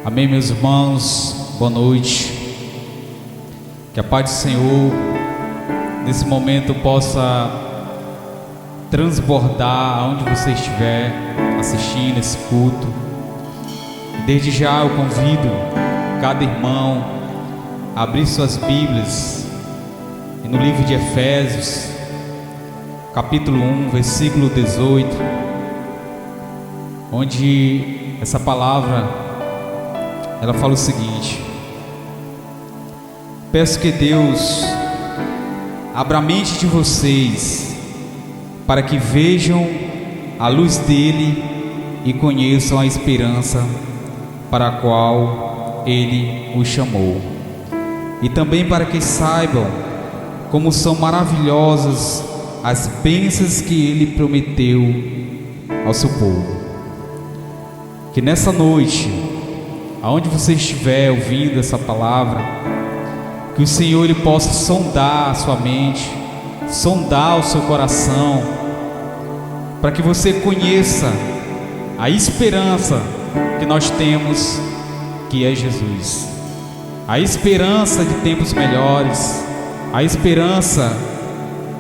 Amém, meus irmãos, boa noite. Que a paz do Senhor nesse momento possa transbordar aonde você estiver assistindo esse culto. Desde já eu convido cada irmão a abrir suas Bíblias e no livro de Efésios, capítulo 1, versículo 18, onde essa palavra ela fala o seguinte: peço que Deus abra a mente de vocês para que vejam a luz dele e conheçam a esperança para a qual ele os chamou, e também para que saibam como são maravilhosas as bênçãos que ele prometeu ao seu povo. Que nessa noite, aonde você estiver ouvindo essa palavra, que o Senhor ele possa sondar a sua mente, sondar o seu coração, para que você conheça a esperança que nós temos, que é Jesus, a esperança de tempos melhores, a esperança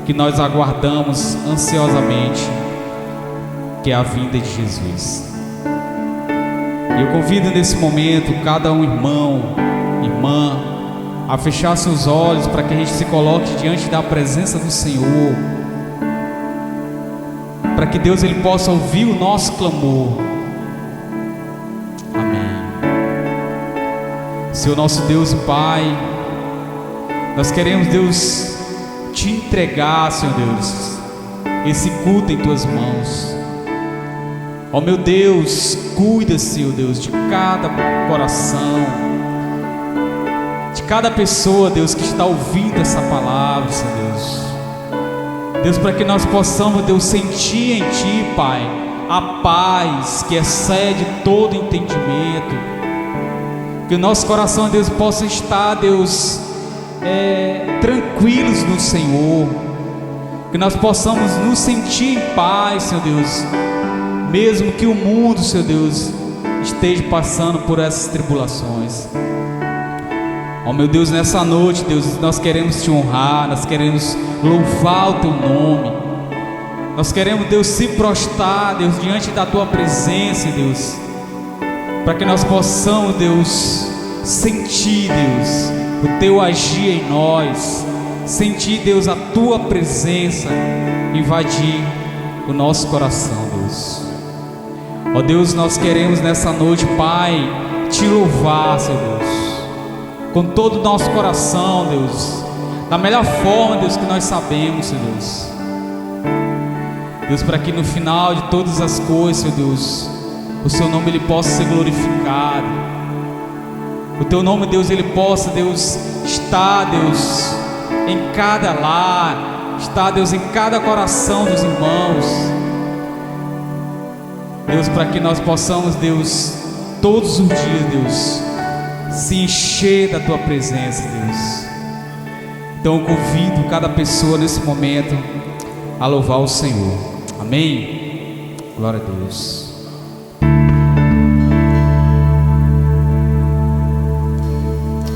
que nós aguardamos ansiosamente, que é a vinda de Jesus. E eu convido nesse momento cada um irmão, irmã, a fechar seus olhos para que a gente se coloque diante da presença do Senhor, para que Deus ele possa ouvir o nosso clamor. Amém. Senhor nosso Deus e Pai, nós queremos, Deus, te entregar, Senhor Deus, esse culto em tuas mãos. Ó meu Deus, cuida, Senhor Deus, de cada coração, de cada pessoa, Deus, que está ouvindo essa palavra, Senhor Deus. Deus, para que nós possamos, Deus, sentir em Ti, Pai, a paz que excede todo entendimento. Que o nosso coração, Deus, possa estar, Deus, tranquilos no Senhor. Que nós possamos nos sentir em paz, Senhor Deus, mesmo que o mundo, Senhor Deus, esteja passando por essas tribulações. Ó meu Deus, nessa noite, Deus, nós queremos te honrar, nós queremos louvar o teu nome, nós queremos, Deus, se prostrar, Deus, diante da tua presença, Deus, para que nós possamos, Deus, sentir, Deus, o teu agir em nós, sentir, Deus, a tua presença invadir o nosso coração, Deus. Ó Deus, nós queremos nessa noite, Pai, te louvar, Senhor Deus, com todo o nosso coração, Deus, da melhor forma, Deus, que nós sabemos, Senhor Deus. Deus, para que no final de todas as coisas, Senhor Deus, o seu nome ele possa ser glorificado, o teu nome, Deus, ele possa, Deus, estar, Deus, em cada lar, estar, Deus, em cada coração dos irmãos, Deus, para que nós possamos, Deus, todos os dias, Deus, se encher da tua presença, Deus. Então eu convido cada pessoa nesse momento a louvar o Senhor. Amém? Glória a Deus.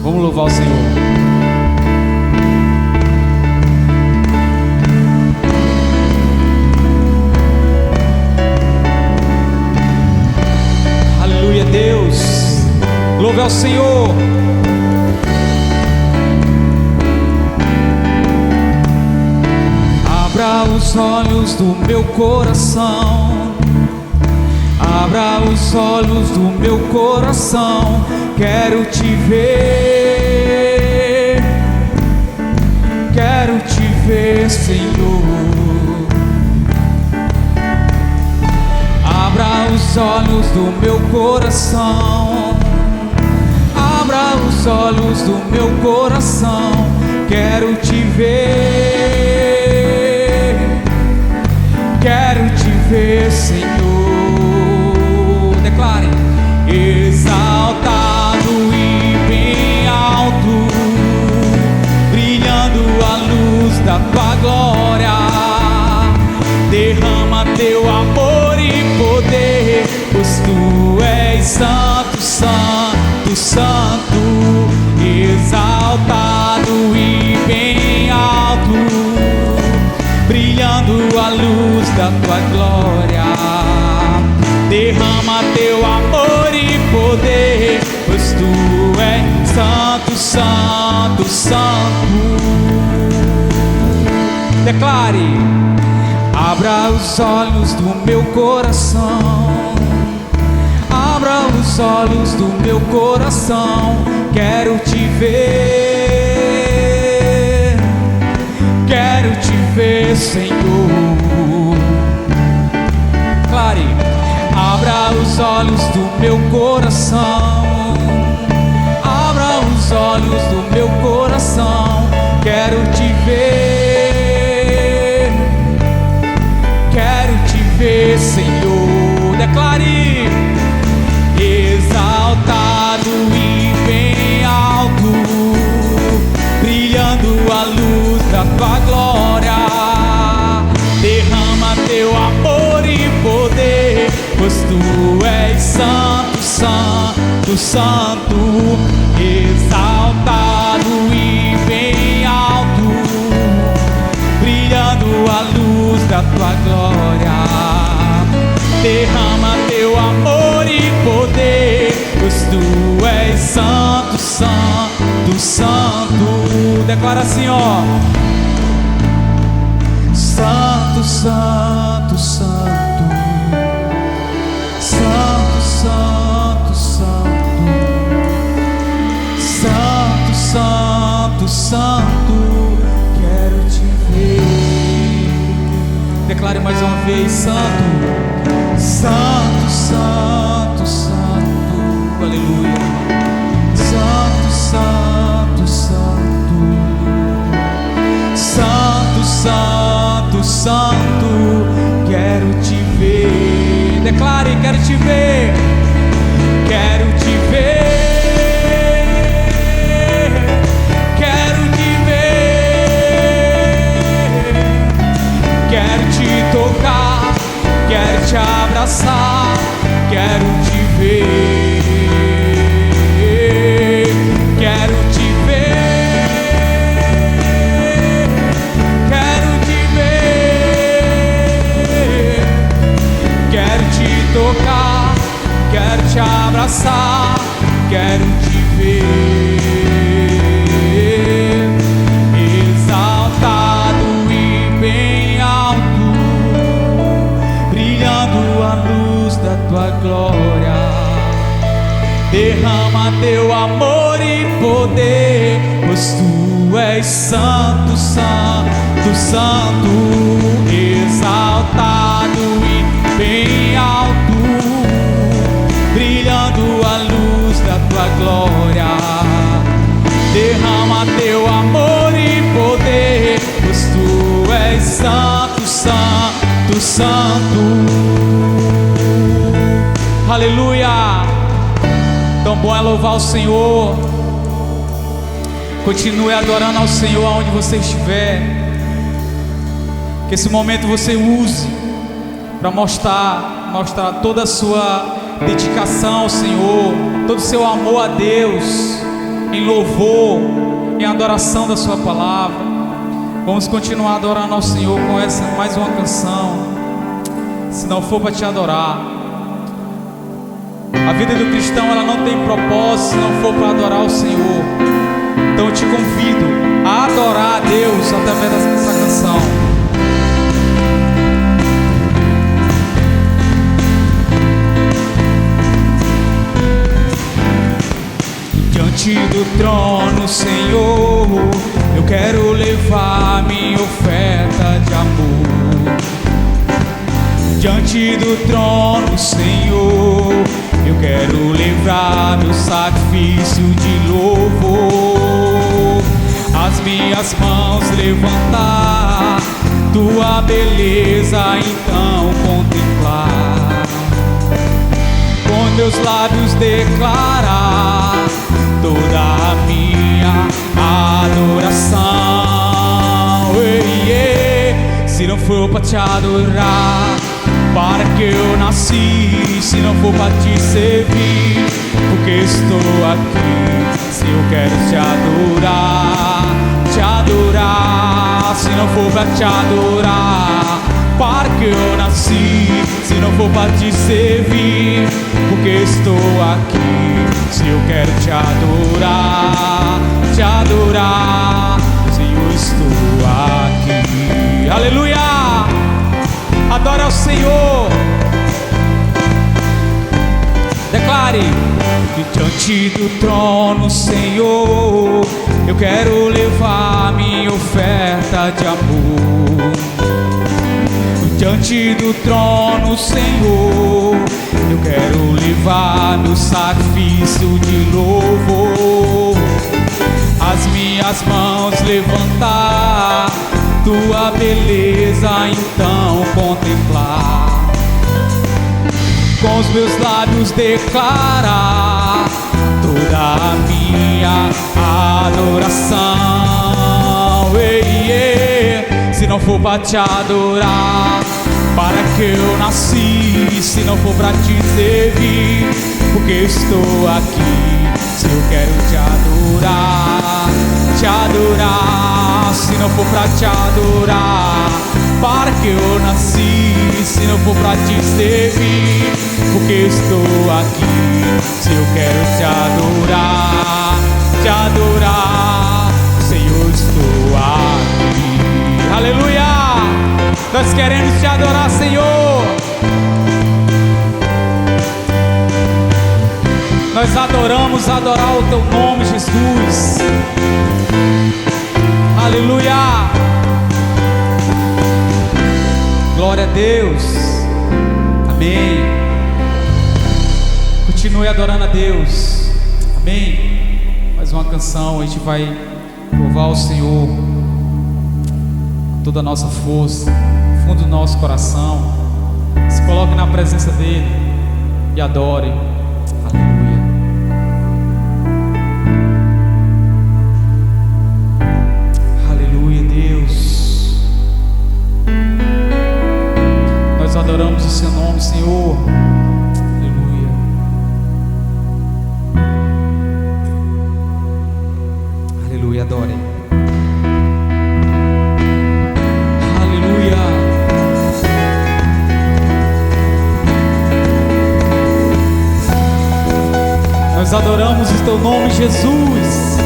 Vamos louvar o Senhor. Aleluia, Deus. Louve ao Senhor. Abra os olhos do meu coração, abra os olhos do meu coração, quero te ver, Senhor. Abra os olhos do meu coração, abra os olhos do meu coração, quero te ver, Senhor. Declare: exaltado e bem alto, brilhando a luz da tua glória, derrama teu amor e poder, pois tu és santo, santo. luz da tua glória. Derrama teu amor e poder, pois tu és santo, santo, santo. Declare: abra os olhos do meu coração, abra os olhos do meu coração. Quero te ver, quero te ver, Senhor. Clare: abra os olhos do meu coração, abra os olhos do meu coração. Quero te ver, quero te ver, Senhor. Declare: exaltado e bem alto, brilhando a luz da tua glória. Derrama teu amor e poder, pois tu és santo, santo, santo. Exaltado e bem alto, brilhando a luz da tua glória. Derrama teu amor e poder, pois tu és santo, santo, santo. Declara assim, ó: santo, santo, santo, santo, santo, santo, santo, santo, santo. Quero te ver. Declare mais uma vez: santo, santo, santo, santo, aleluia. Santo, santo, santo, santo, santo, santo. Quero te ver. Declare: quero te ver, quero te ver, quero te ver, quero te tocar, quero te abraçar, quero te ver, quero te ver, quero te ver, quero te tocar, quero te abraçar, quero te ver. Exaltado e bem alto, brilhando a luz da tua glória. Derrama teu amor e poder, pois tu és santo, santo, santo. Exaltado e bem alto, brilhando a luz da tua glória. Derrama teu amor e poder, pois tu és santo, santo, santo. Aleluia. Tão bom é louvar o Senhor. Continue adorando ao Senhor aonde você estiver. Que esse momento você use para mostrar toda a sua dedicação ao Senhor, todo o seu amor a Deus, em louvor, em adoração da sua palavra. Vamos continuar adorando ao Senhor com essa mais uma canção. Se não for para te adorar, a vida do cristão ela não tem propósito se não for para adorar o Senhor. Então eu te convido a adorar a Deus através dessa canção. Diante do trono, Senhor, eu quero levar minha oferta de amor. Diante do trono, Senhor, eu quero levar meu sacrifício de louvor. As minhas mãos levantar, tua beleza então contemplar. Com meus lábios declarar toda a minha adoração. Se não for para te adorar, para que eu nasci? Se não for para te servir, porque estou aqui? Se eu quero te adorar, te adorar. Se não for para te adorar, para que eu nasci, se não for para te servir? Porque estou aqui, se eu quero te adorar, Senhor, estou aqui. Aleluia! Adore ao Senhor. Declare: diante do trono, Senhor, eu quero levar minha oferta de amor. Diante do trono, Senhor, eu quero levar meu sacrifício de louvor. As minhas mãos levantar, tua beleza então contemplar. Com os meus lábios declarar toda a minha adoração. Se não for para te adorar, para que eu nasci? Se não for para te servir, porque estou aqui, se eu quero te adorar, se não for para te adorar, para que eu nasci? Se não for para te servir, porque estou aqui, se eu quero te adorar, Senhor, estou aqui. Aleluia! Nós queremos te adorar, Senhor. Nós adoramos adorar o teu nome, Jesus. Aleluia! Glória a Deus. Amém. Continue adorando a Deus. Amém. Mais uma canção, a gente vai louvar o Senhor com toda a nossa força, no fundo do nosso coração. Se coloque na presença dele e adore. Aleluia. Aleluia, Deus. Nós adoramos o seu nome, Senhor. Aleluia. Aleluia, adore. Nós adoramos o teu nome, Jesus.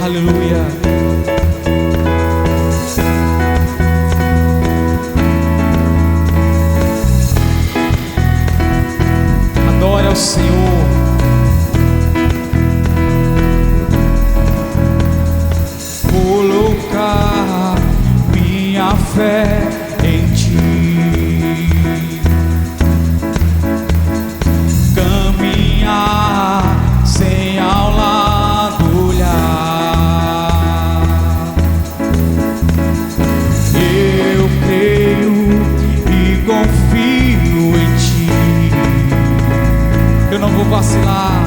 Aleluia. Adore ao Senhor. Colocar minha fé em ti, caminhar sem ao lado olhar. Eu creio e confio em ti. Eu não vou vacilar,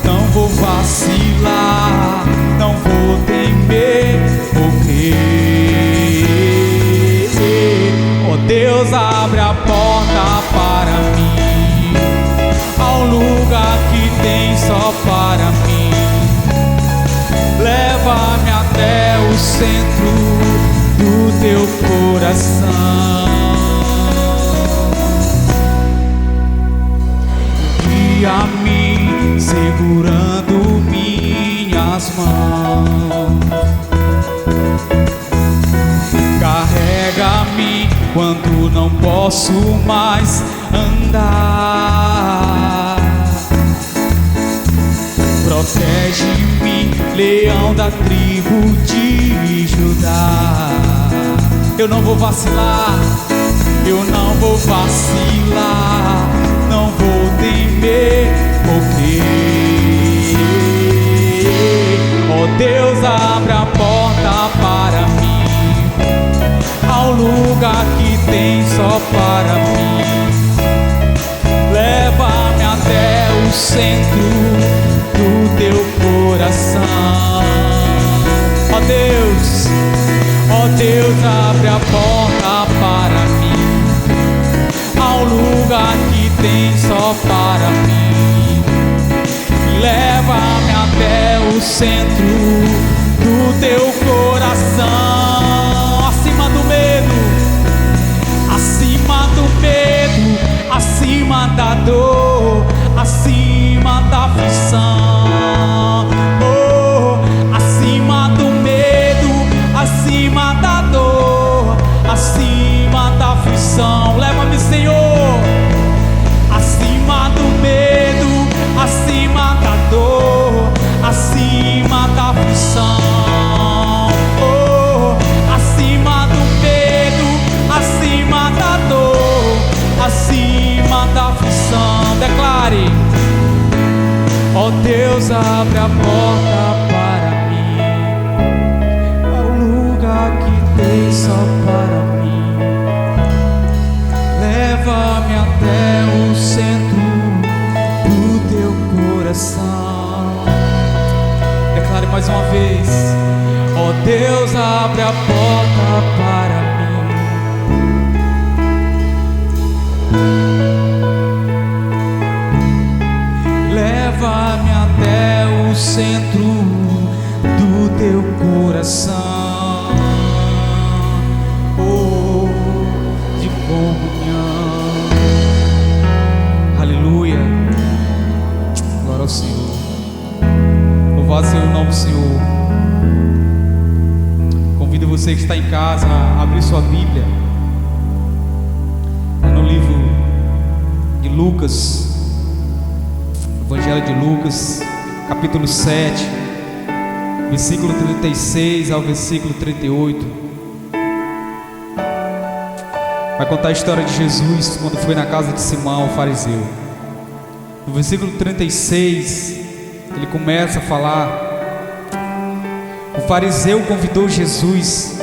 não vou vacilar, não vou temer ou crer. Oh Deus, abre a porta para mim, ao lugar que tem só para mim. Leva-me até o centro do teu coração. Guia-me segurando minhas mãos. Carrega-me quando não posso mais andar. Protege-me, leão da tribo de Judá. Eu não vou vacilar, eu não vou vacilar, não vou temer ou crer. Oh Deus, abre a porta para mim, ao lugar que tem só para mim. Leva-me até o centro do teu coração. Ó Deus, abre a porta para mim, ao lugar que tem só para mim. Leva-me até o centro teu coração, acima do medo, acima do medo, acima da dor, acima da aflição, oh, acima do medo, acima da dor, acima da aflição. Leva-me, Senhor, acima do medo, acima da dor, acima da aflição, oh, acima do medo, acima da dor, acima da aflição. Declare: ó Deus, abre a porta para mim, para o lugar que tem só para mim. Leva-me até o centro do teu coração. Declare mais uma vez: ó Deus, abre a porta para mim. Leva-me até o centro do teu coração, oh, de comunhão. Aleluia, glória ao Senhor. Louvado seja o nome do Senhor. Convido você que está em casa a abrir sua Bíblia no livro de Lucas, Evangelho de Lucas, capítulo 7, versículo 36 ao versículo 38. Vai contar a história de Jesus quando foi na casa de Simão, o fariseu. No versículo 36, ele começa a falar: o fariseu convidou Jesus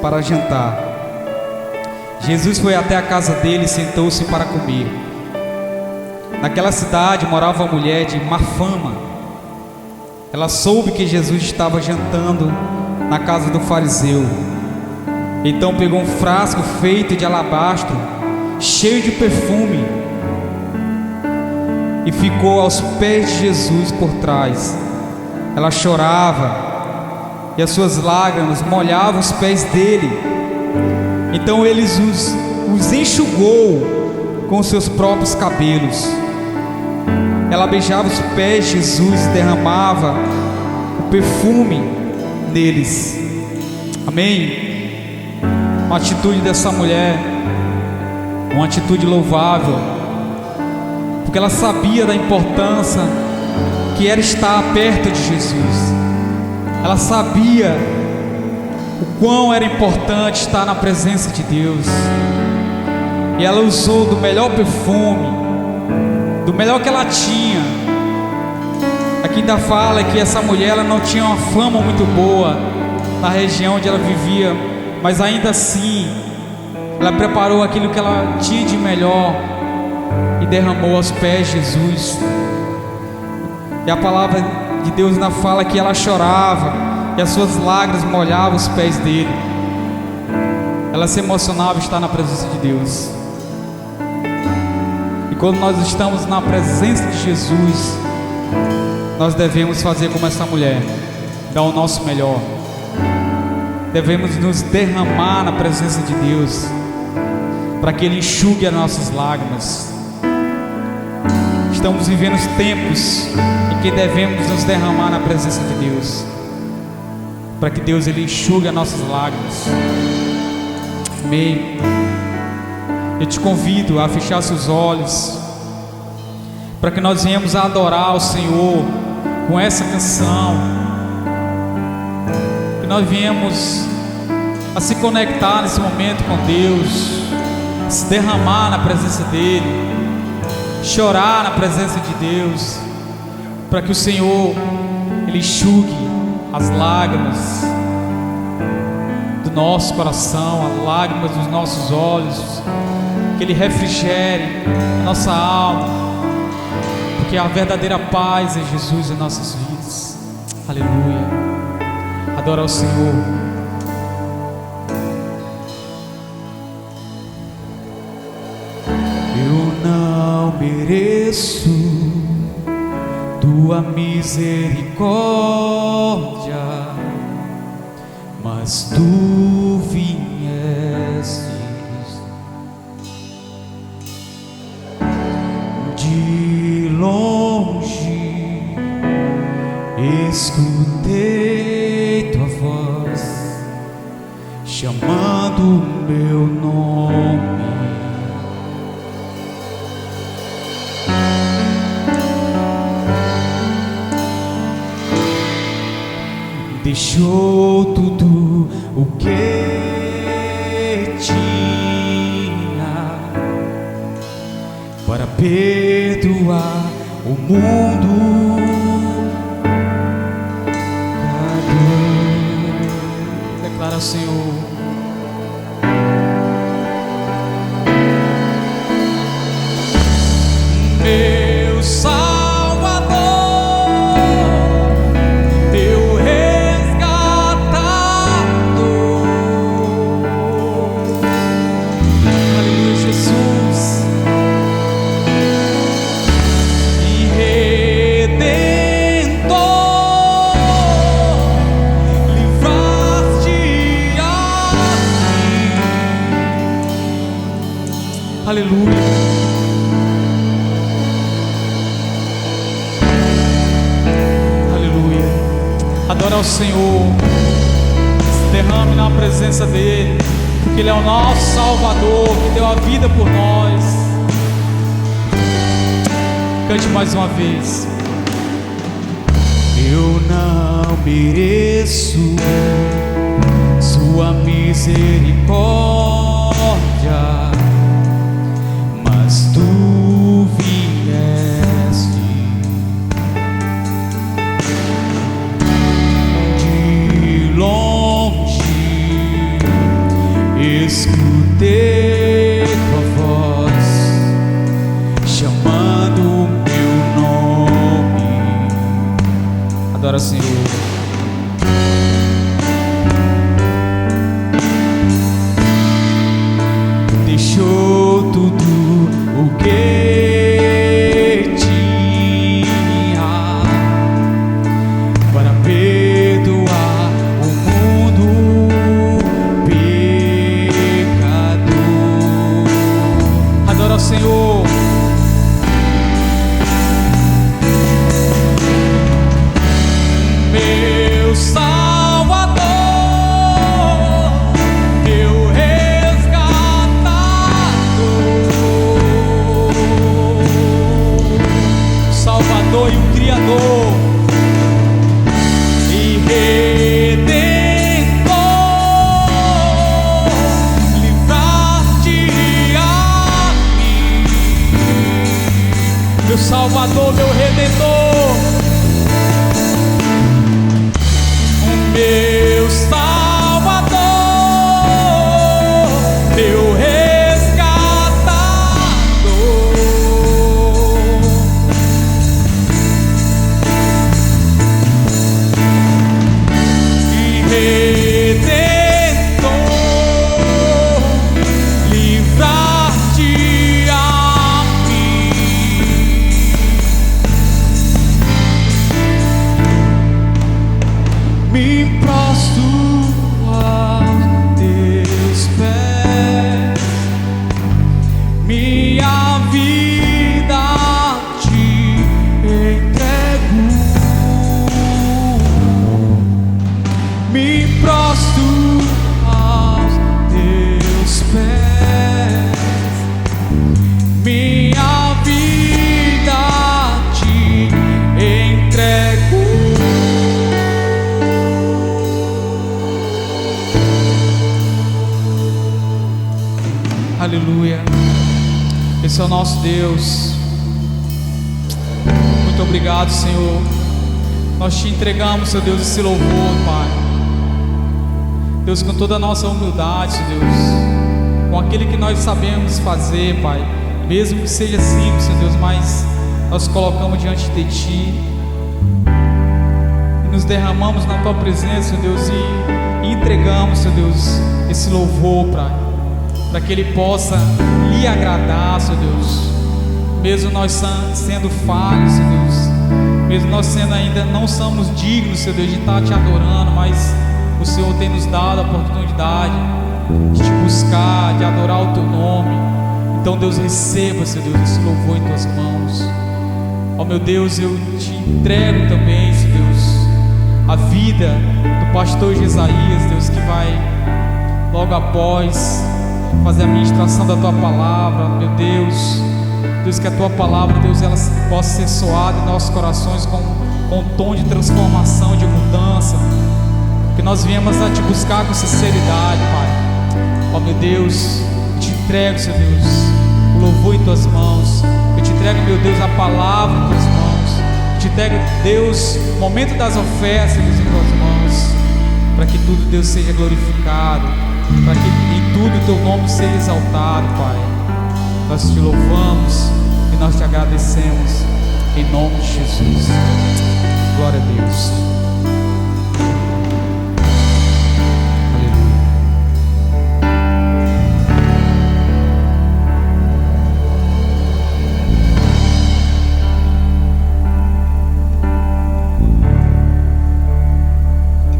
para jantar. Jesus foi até a casa dele e sentou-se para comer. Naquela cidade morava uma mulher de má fama. Ela soube que Jesus estava jantando na casa do fariseu. Então pegou um frasco feito de alabastro, cheio de perfume, e ficou aos pés de Jesus por trás. Ela chorava e as suas lágrimas molhavam os pés dele. Então ele os enxugou com os seus próprios cabelos. Ela beijava os pés de Jesus e derramava o perfume neles. Amém? Uma atitude dessa mulher, uma atitude louvável, porque ela sabia da importância que era estar perto de Jesus. Ela sabia o quão era importante estar na presença de Deus. E ela usou do melhor perfume, do melhor que ela tinha. Aqui ainda fala que essa mulher, ela não tinha uma fama muito boa na região onde ela vivia, mas ainda assim ela preparou aquilo que ela tinha de melhor e derramou aos pés de Jesus. E a palavra de Deus ainda fala que ela chorava e as suas lágrimas molhavam os pés dele. Ela se emocionava estar na presença de Deus. E quando nós estamos na presença de Jesus, nós devemos fazer como essa mulher, dar o nosso melhor. Devemos nos derramar na presença de Deus, para que Ele enxugue as nossas lágrimas. Estamos vivendo tempos em que devemos nos derramar na presença de Deus, para que Deus Ele enxugue as nossas lágrimas. Amém. Eu te convido a fechar seus olhos, para que nós venhamos a adorar o Senhor com essa canção, que nós venhamos a se conectar nesse momento com Deus, se derramar na presença dEle, chorar na presença de Deus, para que o Senhor Ele enxugue as lágrimas do nosso coração, as lágrimas dos nossos olhos, que Ele refrigere a nossa alma, porque a verdadeira paz é Jesus em nossas vidas. Aleluia. Adora ao Senhor. Eu não mereço tua misericórdia, mas tu viestes de longe, escutei tua voz chamando meu nome. Deixou tudo o que tinha para perdoar o mundo. Declara, Senhor. Meu Salvador, teu resgatador. Aleluia, Jesus. E Redentor, livraste assim. Aleluia. Adora ao Senhor, se derrame na presença dEle, porque Ele é o nosso Salvador, que deu a vida por nós. Cante mais uma vez. Eu não mereço sua misericórdia, mas tu vieste longe, escutei tua voz chamando meu nome. Adora, Senhor. Deixou tudo o que tinha para perdoar o mundo pecador. Adora ao Senhor. Meu Salvador, teu resgatador, Salvador e o Criador, e Redentor, livrar-te a mim. Meu Salvador, meu Redentor, meu Salvador, teu resgatador, e Redentor, livrar-te a mim. Me prostro a teus pés, minha vida te entrego. Me prostro aos teus pés, minha vida te entrego. Aleluia. Esse é o nosso Deus. Muito obrigado, Senhor. Nós te entregamos, Senhor Deus, esse louvor, Pai. Deus, com toda a nossa humildade, Senhor Deus, com aquele que nós sabemos fazer, Pai, mesmo que seja simples, Senhor Deus, mas nós colocamos diante de Ti e nos derramamos na Tua presença, Senhor Deus, e entregamos, Senhor Deus, esse louvor, Pai, para que Ele possa lhe agradar, Senhor Deus, mesmo nós sendo falhos, Senhor Deus, mesmo nós sendo ainda não somos dignos, Senhor Deus, de estar Te adorando, mas o Senhor tem nos dado a oportunidade de te buscar, de adorar o teu nome. Então, Deus, receba, Senhor Deus, esse louvor em tuas mãos. Ó meu Deus, eu te entrego também, Senhor Deus, a vida do pastor Jesaías, Deus, que vai logo após fazer a ministração da tua palavra. Meu Deus, Deus, que a tua palavra, Deus, ela possa ser soada em nossos corações com um tom de transformação, de mudança, que nós viemos a te buscar com sinceridade, Pai. Ó meu Deus, eu te entrego, Senhor Deus, o louvor em tuas mãos. Eu te entrego, meu Deus, a palavra em tuas mãos. Eu te entrego, Deus, o momento das ofertas, Deus, em tuas mãos, para que tudo, Deus, seja glorificado, para que em tudo o teu nome seja exaltado, Pai. Nós te louvamos e nós te agradecemos em nome de Jesus. Glória a Deus.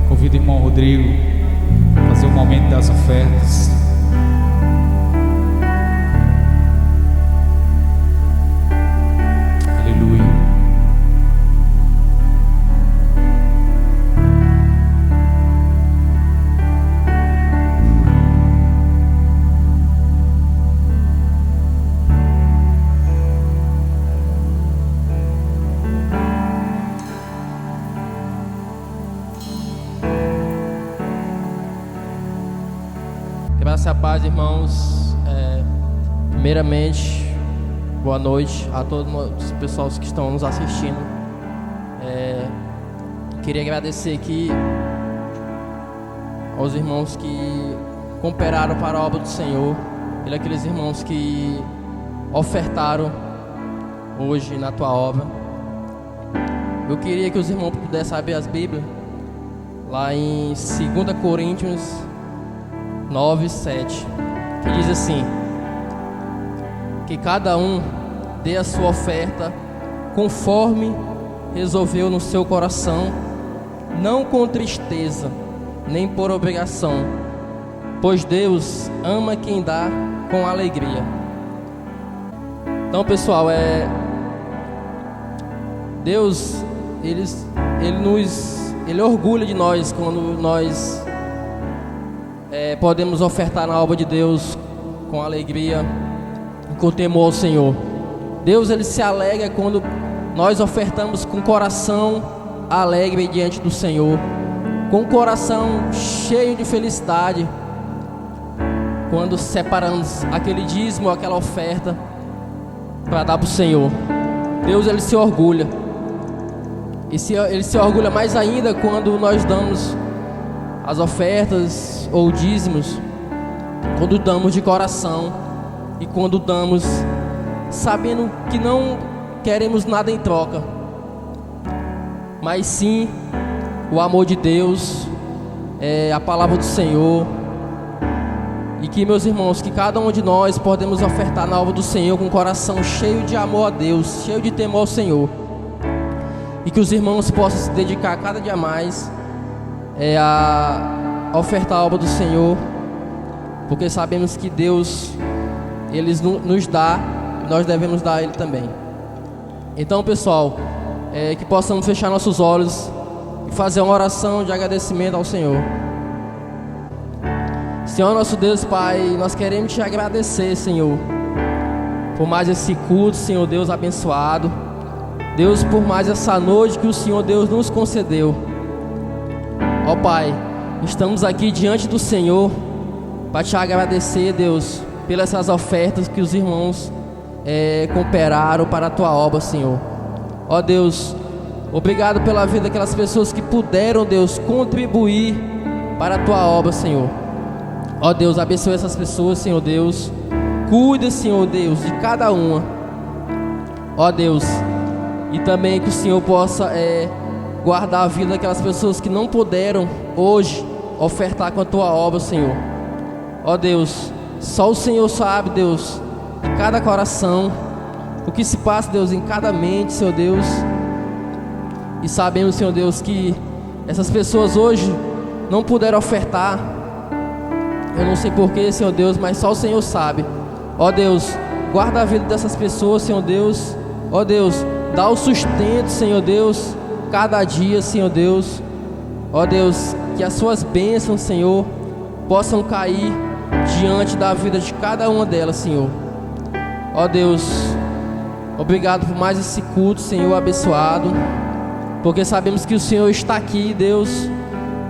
Convido o irmão Rodrigo a fazer o momento das ofertas. Graça e a paz, irmãos. Primeiramente, boa noite a todos os pessoas que estão nos assistindo. Queria agradecer aqui aos irmãos que cooperaram para a obra do Senhor, aqueles irmãos que ofertaram hoje na tua obra. Eu queria que os irmãos pudessem abrir as Bíblias lá em 2 Coríntios 9:7, que diz assim: que cada um dê a sua oferta conforme resolveu no seu coração, não com tristeza, nem por obrigação, pois Deus ama quem dá com alegria. Então, pessoal, Deus, Ele orgulha de nós quando nós podemos ofertar na obra de Deus com alegria, com temor ao Senhor. Deus, Ele se alegra quando nós ofertamos com coração alegre diante do Senhor, com o coração cheio de felicidade, quando separamos aquele dízimo, aquela oferta para dar para o Senhor. Deus, Ele se orgulha. Ele se orgulha mais ainda quando nós damos as ofertas ou dízimos, quando damos de coração e quando damos sabendo que não queremos nada em troca, mas sim o amor de Deus, a palavra do Senhor. E que, meus irmãos, que cada um de nós podemos ofertar na obra do Senhor com o coração cheio de amor a Deus, cheio de temor ao Senhor, e que os irmãos possam se dedicar cada dia mais a ofertar a obra do Senhor, porque sabemos que Deus, Ele nos dá, nós devemos dar a Ele também. Então, pessoal, que possamos fechar nossos olhos e fazer uma oração de agradecimento ao Senhor. Senhor nosso Deus, Pai, nós queremos Te agradecer, Senhor, por mais esse culto, Senhor Deus abençoado. Deus, por mais essa noite que o Senhor Deus nos concedeu. Ó Pai, estamos aqui diante do Senhor para Te agradecer, Deus, pelas essas ofertas que os irmãos cooperaram para a Tua obra, Senhor. Ó Deus, obrigado pela vida daquelas pessoas que puderam, Deus, contribuir para a Tua obra, Senhor. Ó Deus, abençoe essas pessoas, Senhor Deus. Cuida, Senhor Deus, de cada uma. Ó Deus, e também que o Senhor possa guardar a vida daquelas pessoas que não puderam hoje ofertar com a Tua obra, Senhor. Ó Deus, só o Senhor sabe, Deus, em cada coração, o que se passa, Deus, em cada mente, Senhor Deus. E sabemos, Senhor Deus, que essas pessoas hoje não puderam ofertar. Eu não sei porquê, Senhor Deus, mas só o Senhor sabe. Ó Deus, guarda a vida dessas pessoas, Senhor Deus. Ó Deus, dá o sustento, Senhor Deus, cada dia, Senhor Deus. Ó Deus, que as suas bênçãos, Senhor, possam cair diante da vida de cada uma delas, Senhor. Ó Deus, obrigado por mais esse culto, Senhor, abençoado, porque sabemos que o Senhor está aqui, Deus,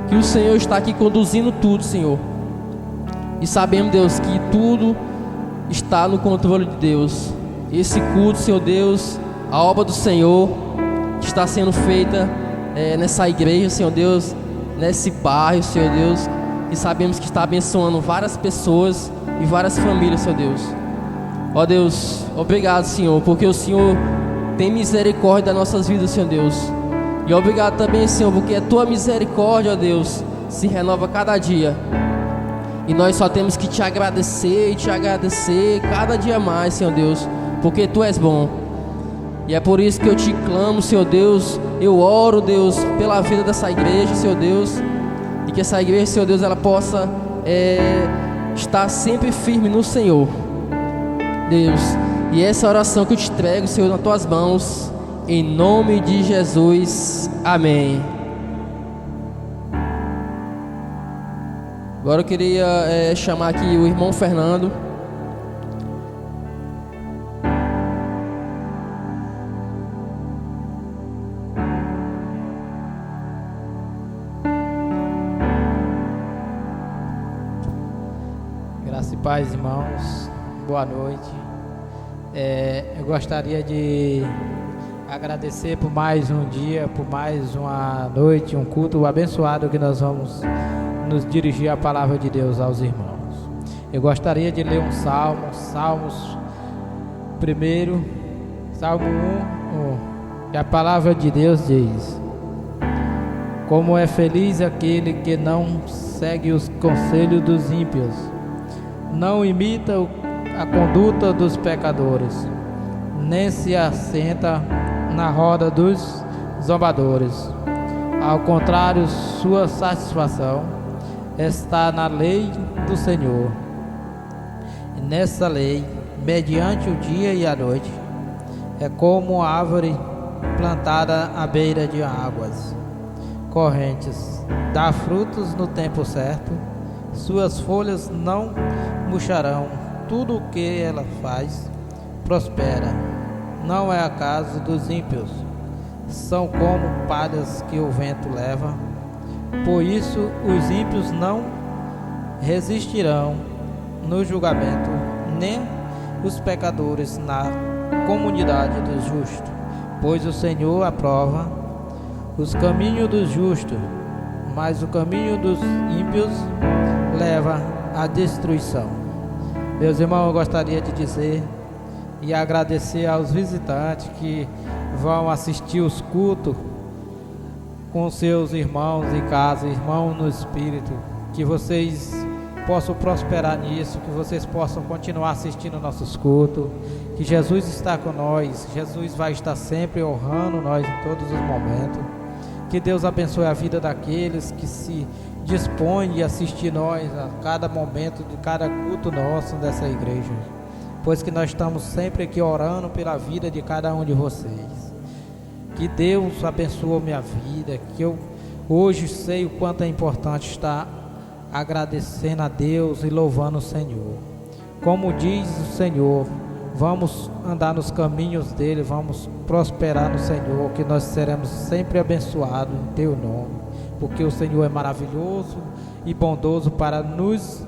que o Senhor está aqui conduzindo tudo, Senhor. E sabemos, Deus, que tudo está no controle de Deus. Esse culto, Senhor Deus, a obra do Senhor que está sendo feita nessa igreja, Senhor Deus, nesse bairro, Senhor Deus, e sabemos que está abençoando várias pessoas e várias famílias, Senhor Deus. Ó Deus, obrigado, Senhor, porque o Senhor tem misericórdia das nossas vidas, Senhor Deus. E obrigado também, Senhor, porque a tua misericórdia, ó Deus, se renova cada dia. E nós só temos que te agradecer e te agradecer cada dia mais, Senhor Deus, porque tu és bom. E é por isso que eu te clamo, Senhor Deus. Eu oro, Deus, pela vida dessa igreja, Senhor Deus, e que essa igreja, Senhor Deus, ela possa estar sempre firme no Senhor, Deus. E essa oração que eu te entrego, Senhor, nas tuas mãos, em nome de Jesus, amém. Agora eu queria chamar aqui o irmão Fernando. Graça e paz, irmãos. Boa noite. Eu gostaria de agradecer por mais um dia, por mais uma noite, um culto abençoado que nós vamos nos dirigir a palavra de Deus aos irmãos. Eu gostaria de ler um salmo, Salmo 1, que a palavra de Deus diz: como é feliz aquele que não segue os conselhos dos ímpios, não imita a conduta dos pecadores, nem se assenta na roda dos zombadores. Ao contrário, sua satisfação está na lei do Senhor, e nessa lei, mediante o dia e a noite, é como a árvore plantada à beira de águas correntes, dá frutos no tempo certo, suas folhas não murcharão, tudo o que ela faz prospera. Não é acaso dos ímpios, são como palhas que o vento leva. Por isso os ímpios não resistirão no julgamento, nem os pecadores na comunidade dos justos. Pois o Senhor aprova os caminhos dos justos, mas o caminho dos ímpios leva à destruição. Meus irmãos, eu gostaria de dizer e agradecer aos visitantes que vão assistir os cultos com seus irmãos em casa, irmãos no Espírito, que vocês possam prosperar nisso, que vocês possam continuar assistindo nossos cultos, que Jesus está com nós, Jesus vai estar sempre honrando nós em todos os momentos. Que Deus abençoe a vida daqueles que se dispõem de assistir nós a cada momento de cada culto nosso dessa igreja, pois que nós estamos sempre aqui orando pela vida de cada um de vocês. Que Deus abençoe a minha vida, que eu hoje sei o quanto é importante estar agradecendo a Deus e louvando o Senhor. Como diz o Senhor, vamos andar nos caminhos dele, vamos prosperar no Senhor, que nós seremos sempre abençoados em teu nome, porque o Senhor é maravilhoso e bondoso para nos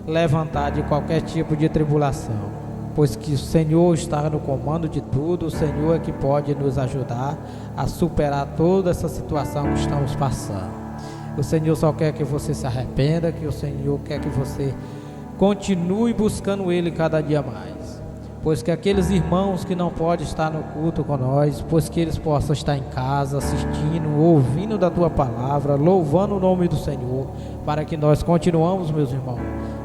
levantar de qualquer tipo de tribulação, pois que o Senhor está no comando de tudo. O Senhor é que pode nos ajudar a superar toda essa situação que estamos passando. O Senhor só quer que você se arrependa, que o Senhor quer que você continue buscando Ele cada dia mais, pois que aqueles irmãos que não podem estar no culto com nós, pois que eles possam estar em casa assistindo, ouvindo da Tua palavra, louvando o nome do Senhor, para que nós continuamos, meus irmãos,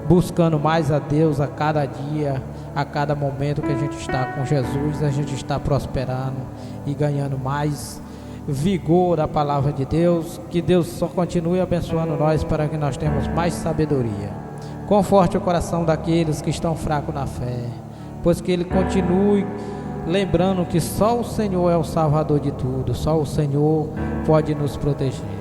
buscando mais a Deus a cada dia, a cada momento que a gente está com Jesus, a gente está prosperando e ganhando mais vigor da palavra de Deus, que Deus só continue abençoando nós para que nós tenhamos mais sabedoria. Conforte o coração daqueles que estão fracos na fé, pois que ele continue lembrando que só o Senhor é o Salvador de tudo, só o Senhor pode nos proteger.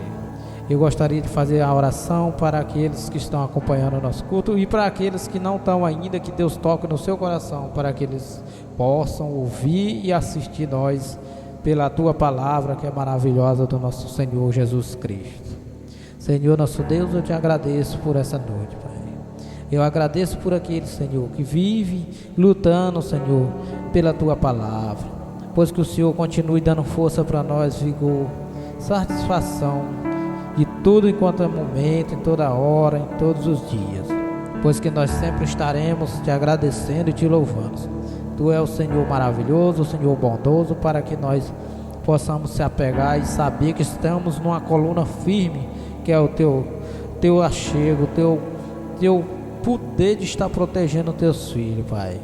Eu gostaria de fazer a oração para aqueles que estão acompanhando o nosso culto e para aqueles que não estão ainda, que Deus toque no seu coração, para que eles possam ouvir e assistir nós pela Tua palavra, que é maravilhosa, do nosso Senhor Jesus Cristo. Senhor nosso Deus, eu Te agradeço por essa noite, Pai. Eu agradeço por aquele, Senhor, que vive lutando, Senhor, pela Tua palavra, pois que o Senhor continue dando força para nós, vigor, satisfação de tudo enquanto é momento, em toda hora, em todos os dias, pois que nós sempre estaremos Te agradecendo e Te louvando. Tu és o Senhor maravilhoso, o Senhor bondoso, para que nós possamos se apegar e saber que estamos numa coluna firme, que é o Teu achego, o Teu poder de estar protegendo os Teus filhos, Pai.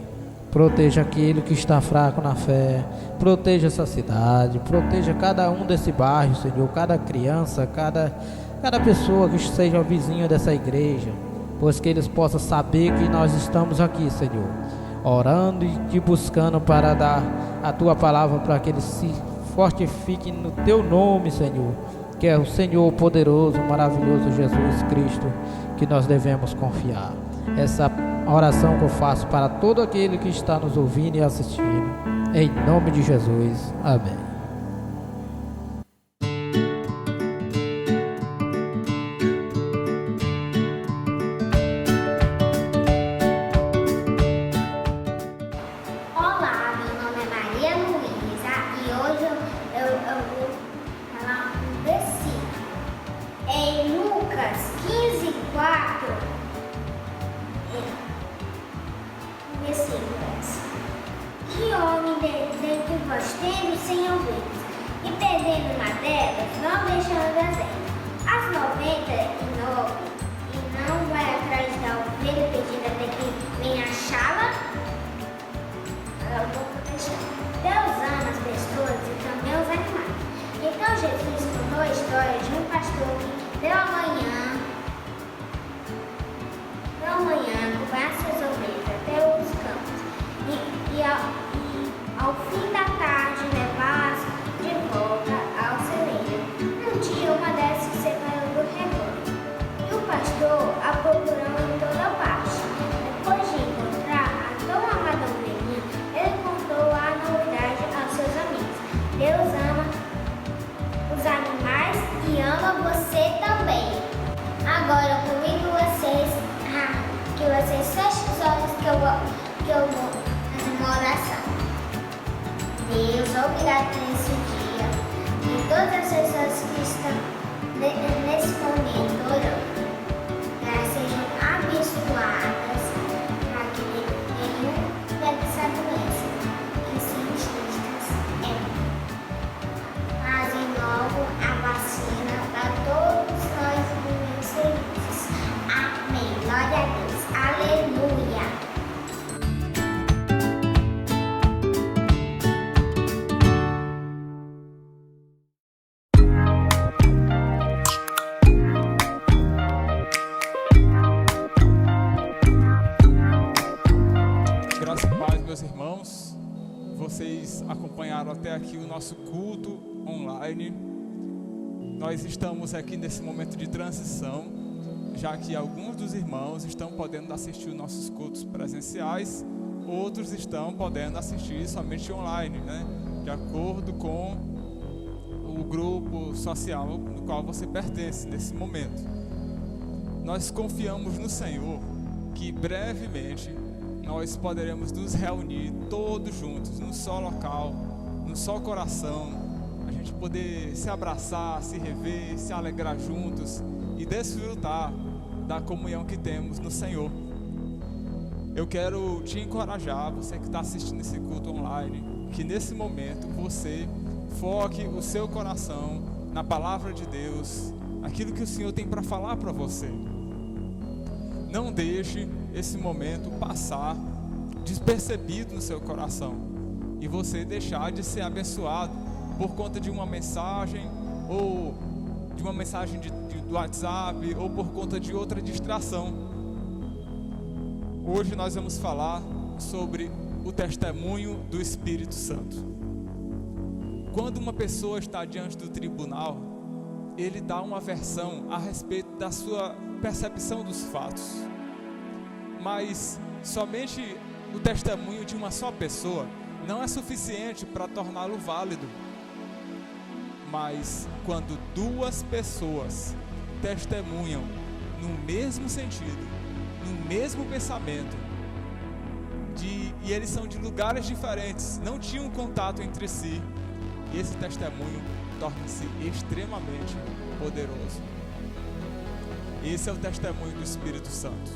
Proteja aquele que está fraco na fé, proteja essa cidade, proteja cada um desse bairro, Senhor, cada criança, cada pessoa que seja vizinha dessa igreja, pois que eles possam saber que nós estamos aqui, Senhor, orando e Te buscando para dar a Tua palavra, para que eles se fortifiquem no Teu nome, Senhor, que é o Senhor poderoso, maravilhoso Jesus Cristo, que nós devemos confiar. Essa oração que eu faço para todo aquele que está nos ouvindo e assistindo, em nome de Jesus, amém. Olá, meu nome é Maria Luísa e hoje eu vou falar um versículo. Em Lucas 15:4, versículo é esse: que homem dentre vós tendo 100 ovelhas, e perdendo uma delas, não deixando as 10, as 99, e não vai atrás da ovelha perdida até que venha achá-la? Eu vou deixar. Deus ama as pessoas e também os animais. Então Jesus contou a história de um pastor que pela manhã acompanhar suas ovelhas até os campos e ao fim da tarde levá-las de volta ao celeiro. Um dia uma dessas se separou do rebanho e o pastor a procurou em toda parte. Depois de encontrar a tão amada ovelhinha, ele contou a novidade aos seus amigos. Deus ama os animais e ama você também. Agora eu convido vocês que vocês fechem os olhos que eu vou fazer uma oração. Deus, obrigado por esse dia e todas as pessoas que estão nesse momento orando, que elas sejam abençoadas para que nenhum pegue essa doença, que cientistas fazem logo a vacina para todos nós vivemos felizes. Amém. Glória a Deus. Aleluia. Graças e paz, meus irmãos. Vocês acompanharam até aqui o nosso culto online. Nós estamos aqui nesse momento de transição, já que alguns dos irmãos estão podendo assistir os nossos cultos presenciais, outros estão podendo assistir somente online, né? De acordo com o grupo social no qual você pertence nesse momento. Nós confiamos no Senhor que brevemente nós poderemos nos reunir todos juntos, num só local, num só coração, a gente poder se abraçar, se rever, se alegrar juntos e desfrutar da comunhão que temos no Senhor. Eu quero te encorajar, você que está assistindo esse culto online, que nesse momento você foque o seu coração na palavra de Deus, aquilo que o Senhor tem para falar para você. Não deixe esse momento passar despercebido no seu coração e você deixar de ser abençoado por conta de uma mensagem, ou de uma mensagem do WhatsApp, ou por conta de outra distração. Hoje nós vamos falar sobre o testemunho do Espírito Santo. Quando uma pessoa está diante do tribunal, ele dá uma versão a respeito da sua percepção dos fatos. Mas somente o testemunho de uma só pessoa não é suficiente para torná-lo válido. Mas quando duas pessoas testemunham no mesmo sentido, no mesmo pensamento, e eles são de lugares diferentes, não tinham contato entre si, esse testemunho torna-se extremamente poderoso. Esse é o testemunho do Espírito Santo.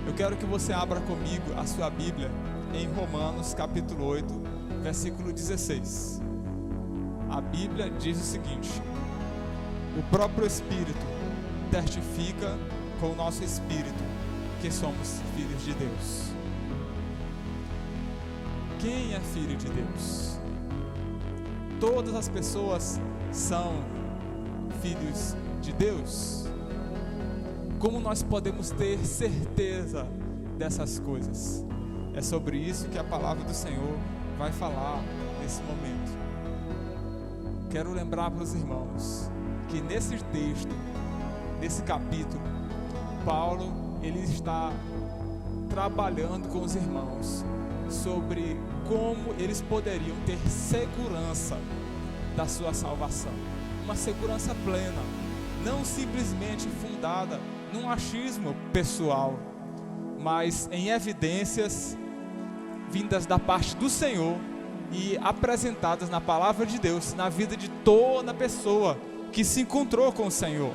Eu quero que você abra comigo a sua Bíblia em Romanos capítulo 8, versículo 16. A Bíblia diz o seguinte: o próprio Espírito testifica com o nosso espírito que somos filhos de Deus. Quem é filho de Deus? Todas as pessoas são filhos de Deus. Como nós podemos ter certeza dessas coisas? É sobre isso que a palavra do Senhor vai falar nesse momento. Quero lembrar para os irmãos que nesse texto, nesse capítulo, Paulo ele está trabalhando com os irmãos sobre como eles poderiam ter segurança da sua salvação. Uma segurança plena, não simplesmente fundada num achismo pessoal, mas em evidências vindas da parte do Senhor e apresentadas na palavra de Deus, na vida de toda pessoa que se encontrou com o Senhor.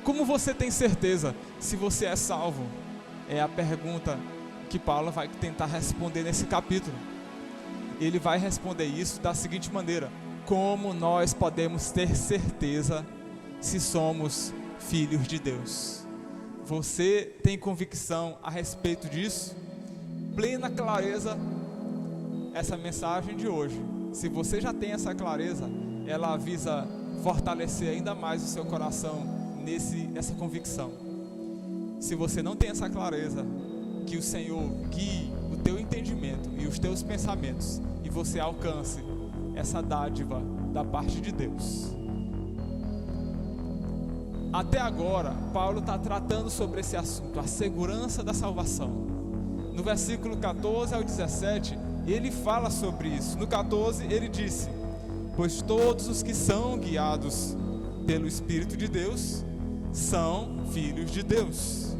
Como você tem certeza se você é salvo? É a pergunta que Paulo vai tentar responder nesse capítulo. Ele vai responder isso da seguinte maneira: como nós podemos ter certeza se somos filhos de Deus? Você tem convicção a respeito disso? Plena clareza, essa mensagem de hoje, se você já tem essa clareza, ela visa fortalecer ainda mais o seu coração nessa convicção. Se você não tem essa clareza, que o Senhor guie o teu entendimento e os teus pensamentos, e você alcance essa dádiva da parte de Deus. Até agora, Paulo está tratando sobre esse assunto, a segurança da salvação. No versículo 14 ao 17, ele fala sobre isso. No 14 ele disse: pois todos os que são guiados pelo Espírito de Deus são filhos de Deus.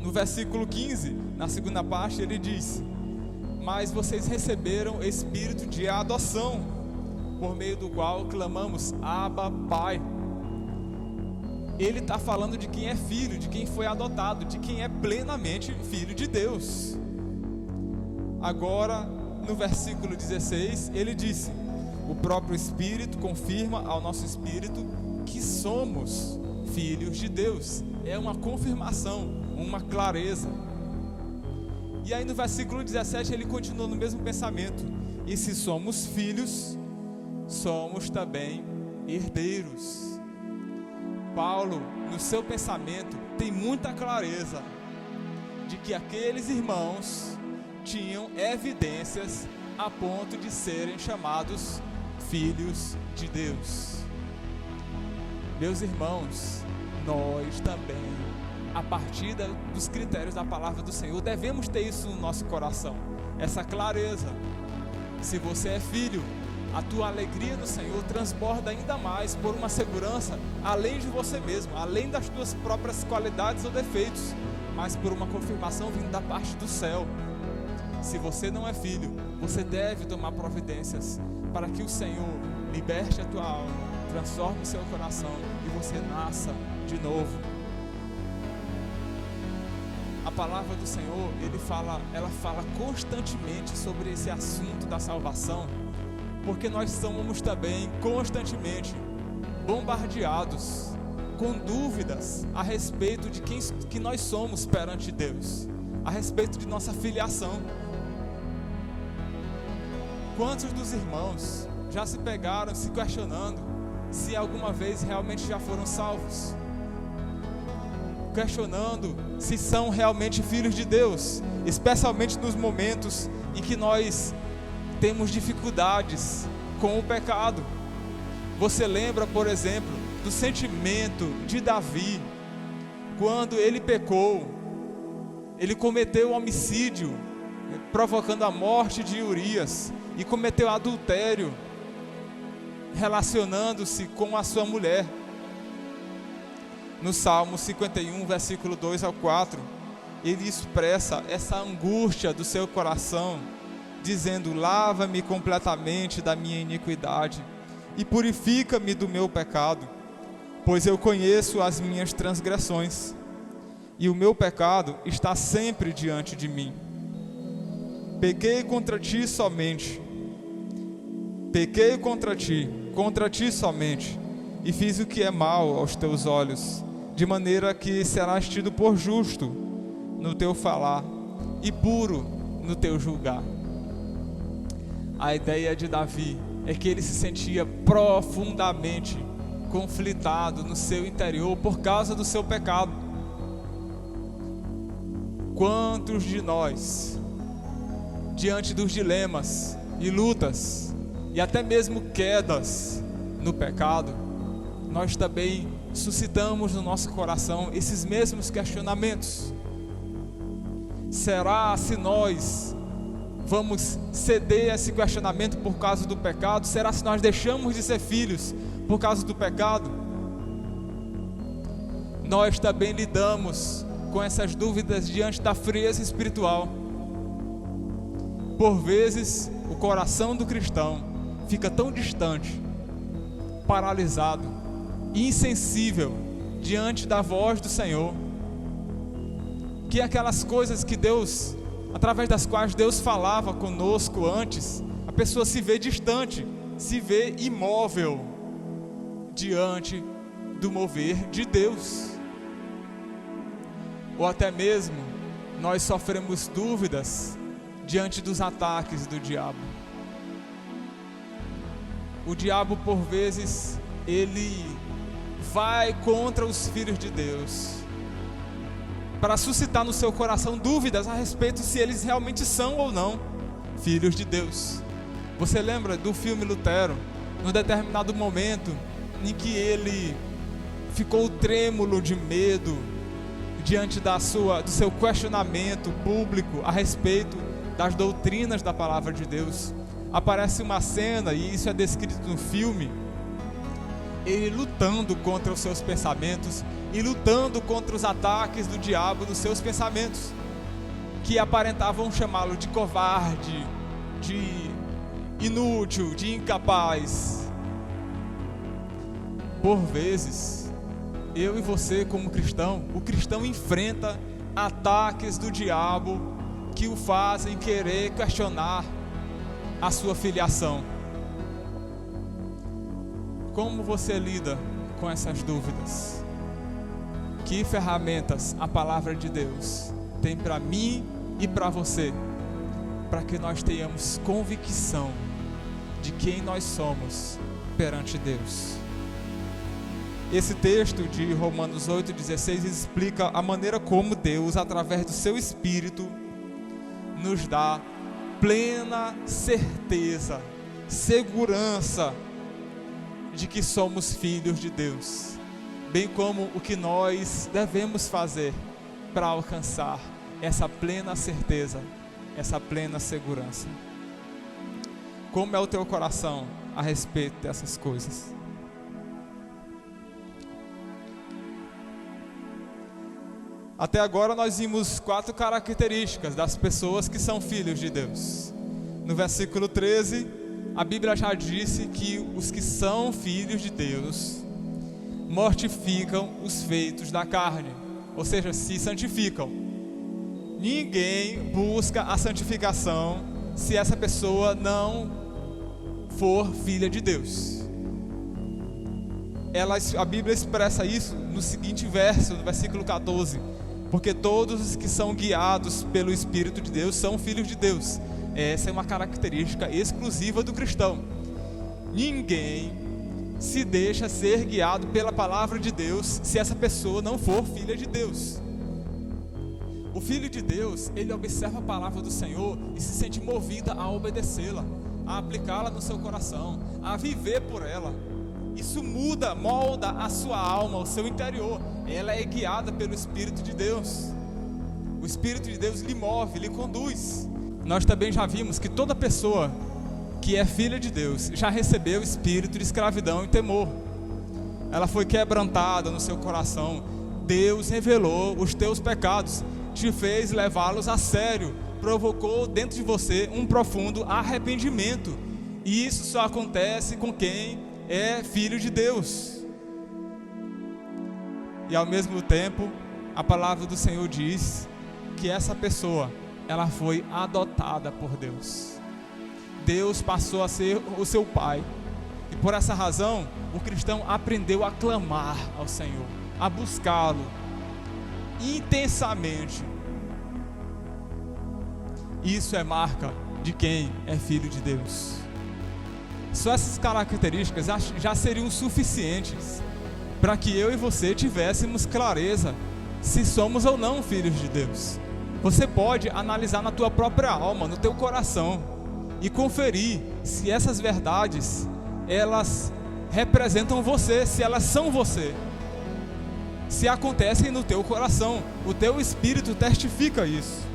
No versículo 15, na segunda parte, ele diz: mas vocês receberam espírito de adoção, por meio do qual clamamos: Abba, Pai. Ele está falando de quem é filho, de quem foi adotado, de quem é plenamente filho de Deus. Agora, no versículo 16, ele disse: o próprio Espírito confirma ao nosso espírito que somos filhos de Deus. É uma confirmação, uma clareza. E aí no versículo 17 ele continua no mesmo pensamento: e se somos filhos, somos também herdeiros. Paulo, no seu pensamento, tem muita clareza de que aqueles irmãos tinham evidências a ponto de serem chamados filhos de Deus. Meus irmãos, nós também, a partir dos critérios da palavra do Senhor, devemos ter isso no nosso coração, essa clareza. Se você é filho, a tua alegria no Senhor transborda ainda mais por uma segurança além de você mesmo, além das tuas próprias qualidades ou defeitos, mas por uma confirmação vindo da parte do céu. Se você não é filho, você deve tomar providências para que o Senhor liberte a tua alma, transforme o seu coração e você nasça de novo. A palavra do Senhor, ela fala constantemente sobre esse assunto da salvação, porque nós somos também constantemente bombardeados com dúvidas a respeito de que nós somos perante Deus, a respeito de nossa filiação. Quantos dos irmãos já se pegaram se questionando se alguma vez realmente já foram salvos? Questionando se são realmente filhos de Deus, especialmente nos momentos em que nós temos dificuldades com o pecado. Você lembra, por exemplo, do sentimento de Davi, quando ele pecou, ele cometeu homicídio, provocando a morte de Urias, e cometeu adultério, relacionando-se com a sua mulher. No Salmo 51, versículo 2 ao 4, ele expressa essa angústia do seu coração, dizendo: lava-me completamente da minha iniquidade e purifica-me do meu pecado, pois eu conheço as minhas transgressões, e o meu pecado está sempre diante de mim. Pequei contra ti somente, pequei contra ti somente, e fiz o que é mal aos teus olhos, de maneira que serás tido por justo no teu falar e puro no teu julgar. A ideia de Davi é que ele se sentia profundamente conflitado no seu interior por causa do seu pecado. Quantos de nós, diante dos dilemas e lutas e até mesmo quedas no pecado, nós também suscitamos no nosso coração esses mesmos questionamentos? Será se nós vamos ceder a esse questionamento por causa do pecado? Será se nós deixamos de ser filhos por causa do pecado? Nós também lidamos com essas dúvidas diante da frieza espiritual. Por vezes, o coração do cristão fica tão distante, paralisado, insensível diante da voz do Senhor, que aquelas coisas que Deus, através das quais Deus falava conosco antes, a pessoa se vê distante, se vê imóvel diante do mover de Deus. Ou até mesmo nós sofremos dúvidas diante dos ataques do diabo. O diabo, por vezes, ele vai contra os filhos de Deus para suscitar no seu coração dúvidas a respeito se eles realmente são ou não filhos de Deus. Você lembra do filme Lutero, num determinado momento em que ele ficou trêmulo de medo diante do seu questionamento público a respeito das doutrinas da palavra de Deus? Aparece uma cena, e isso é descrito no filme, ele lutando contra os seus pensamentos e lutando contra os ataques do diabo nos seus pensamentos, que aparentavam chamá-lo de covarde, de inútil, de incapaz. Por vezes, eu e você como cristão, o cristão enfrenta ataques do diabo que o fazem querer questionar a sua filiação. Como você lida com essas dúvidas? Que ferramentas a palavra de Deus tem para mim e para você, para que nós tenhamos convicção de quem nós somos perante Deus? Esse texto de Romanos 8,16 explica a maneira como Deus, através do seu Espírito, nos dá plena certeza, segurança de que somos filhos de Deus, bem como o que nós devemos fazer para alcançar essa plena certeza, essa plena segurança. Como é o teu coração a respeito dessas coisas? Até agora nós vimos 4 características das pessoas que são filhos de Deus. No versículo 13, a Bíblia já disse que os que são filhos de Deus mortificam os feitos da carne, ou seja, se santificam. Ninguém busca a santificação se essa pessoa não for filha de Deus. A Bíblia expressa isso no seguinte verso, no versículo 14: porque todos os que são guiados pelo Espírito de Deus são filhos de Deus. Essa é uma característica exclusiva do cristão. Ninguém se deixa ser guiado pela palavra de Deus se essa pessoa não for filha de Deus. O filho de Deus, ele observa a palavra do Senhor e se sente movida a obedecê-la, a aplicá-la no seu coração, a viver por ela. Isso muda, molda a sua alma, o seu interior. Ela é guiada pelo Espírito de Deus. O Espírito de Deus lhe move, lhe conduz. Nós também já vimos que toda pessoa que é filha de Deus já recebeu o espírito de escravidão e temor. Ela foi quebrantada no seu coração. Deus revelou os teus pecados, te fez levá-los a sério, provocou dentro de você um profundo arrependimento. E isso só acontece com quem é filho de Deus. E ao mesmo tempo, a palavra do Senhor diz que essa pessoa, ela foi adotada por Deus. Deus passou a ser o seu pai. E por essa razão, o cristão aprendeu a clamar ao Senhor, a buscá-lo intensamente. Isso é marca de quem é filho de Deus. Só essas características já seriam suficientes para que eu e você tivéssemos clareza se somos ou não filhos de Deus. Você pode analisar na tua própria alma, no teu coração, e conferir se essas verdades, elas representam você, se elas são você, se acontecem no teu coração. O teu espírito testifica isso.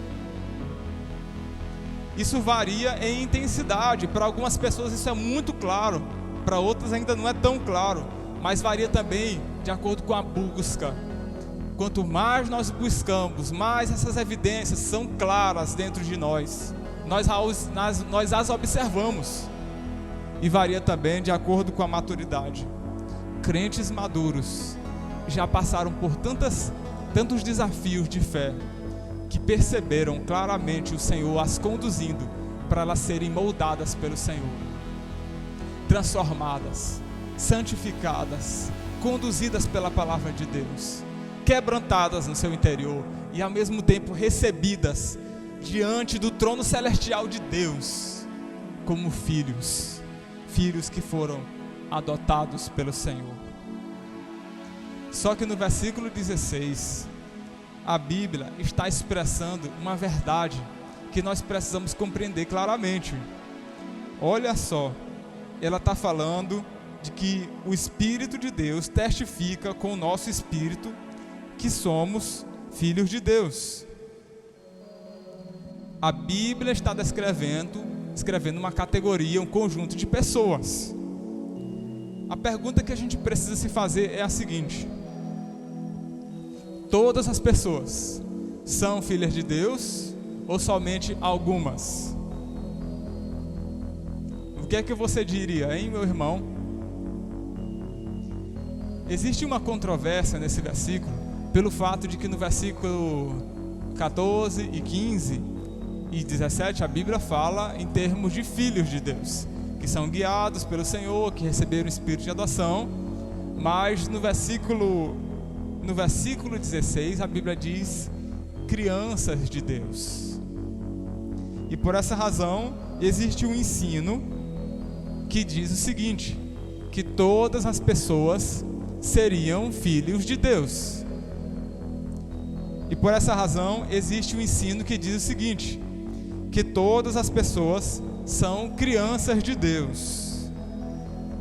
Isso varia em intensidade. Para algumas pessoas isso é muito claro, para outras ainda não é tão claro, mas varia também de acordo com a busca. Quanto mais nós buscamos, mais essas evidências são claras dentro de nós. Nós as observamos. E varia também de acordo com a maturidade. Crentes maduros já passaram por tantos desafios de fé, que perceberam claramente o Senhor as conduzindo para elas serem moldadas pelo Senhor, transformadas, santificadas, conduzidas pela palavra de Deus, quebrantadas no seu interior e ao mesmo tempo recebidas diante do trono celestial de Deus como filhos que foram adotados pelo Senhor. Só que no versículo 16, a Bíblia está expressando uma verdade que nós precisamos compreender claramente. Olha só, ela está falando de que o Espírito de Deus testifica com o nosso espírito que somos filhos de Deus. A Bíblia está descrevendo uma categoria, um conjunto de pessoas. A pergunta que a gente precisa se fazer é a seguinte: todas as pessoas são filhas de Deus ou somente algumas? O que é que você diria, hein, meu irmão? Existe uma controvérsia nesse versículo pelo fato de que no versículo 14 e 15 e 17 a Bíblia fala em termos de filhos de Deus, que são guiados pelo Senhor, que receberam o espírito de adoção. Mas no versículo 16 a Bíblia diz crianças de Deus. E por essa razão existe um ensino que diz o seguinte: que todas as pessoas seriam filhos de Deus. E por essa razão existe um ensino que diz o seguinte: que todas as pessoas são crianças de Deus.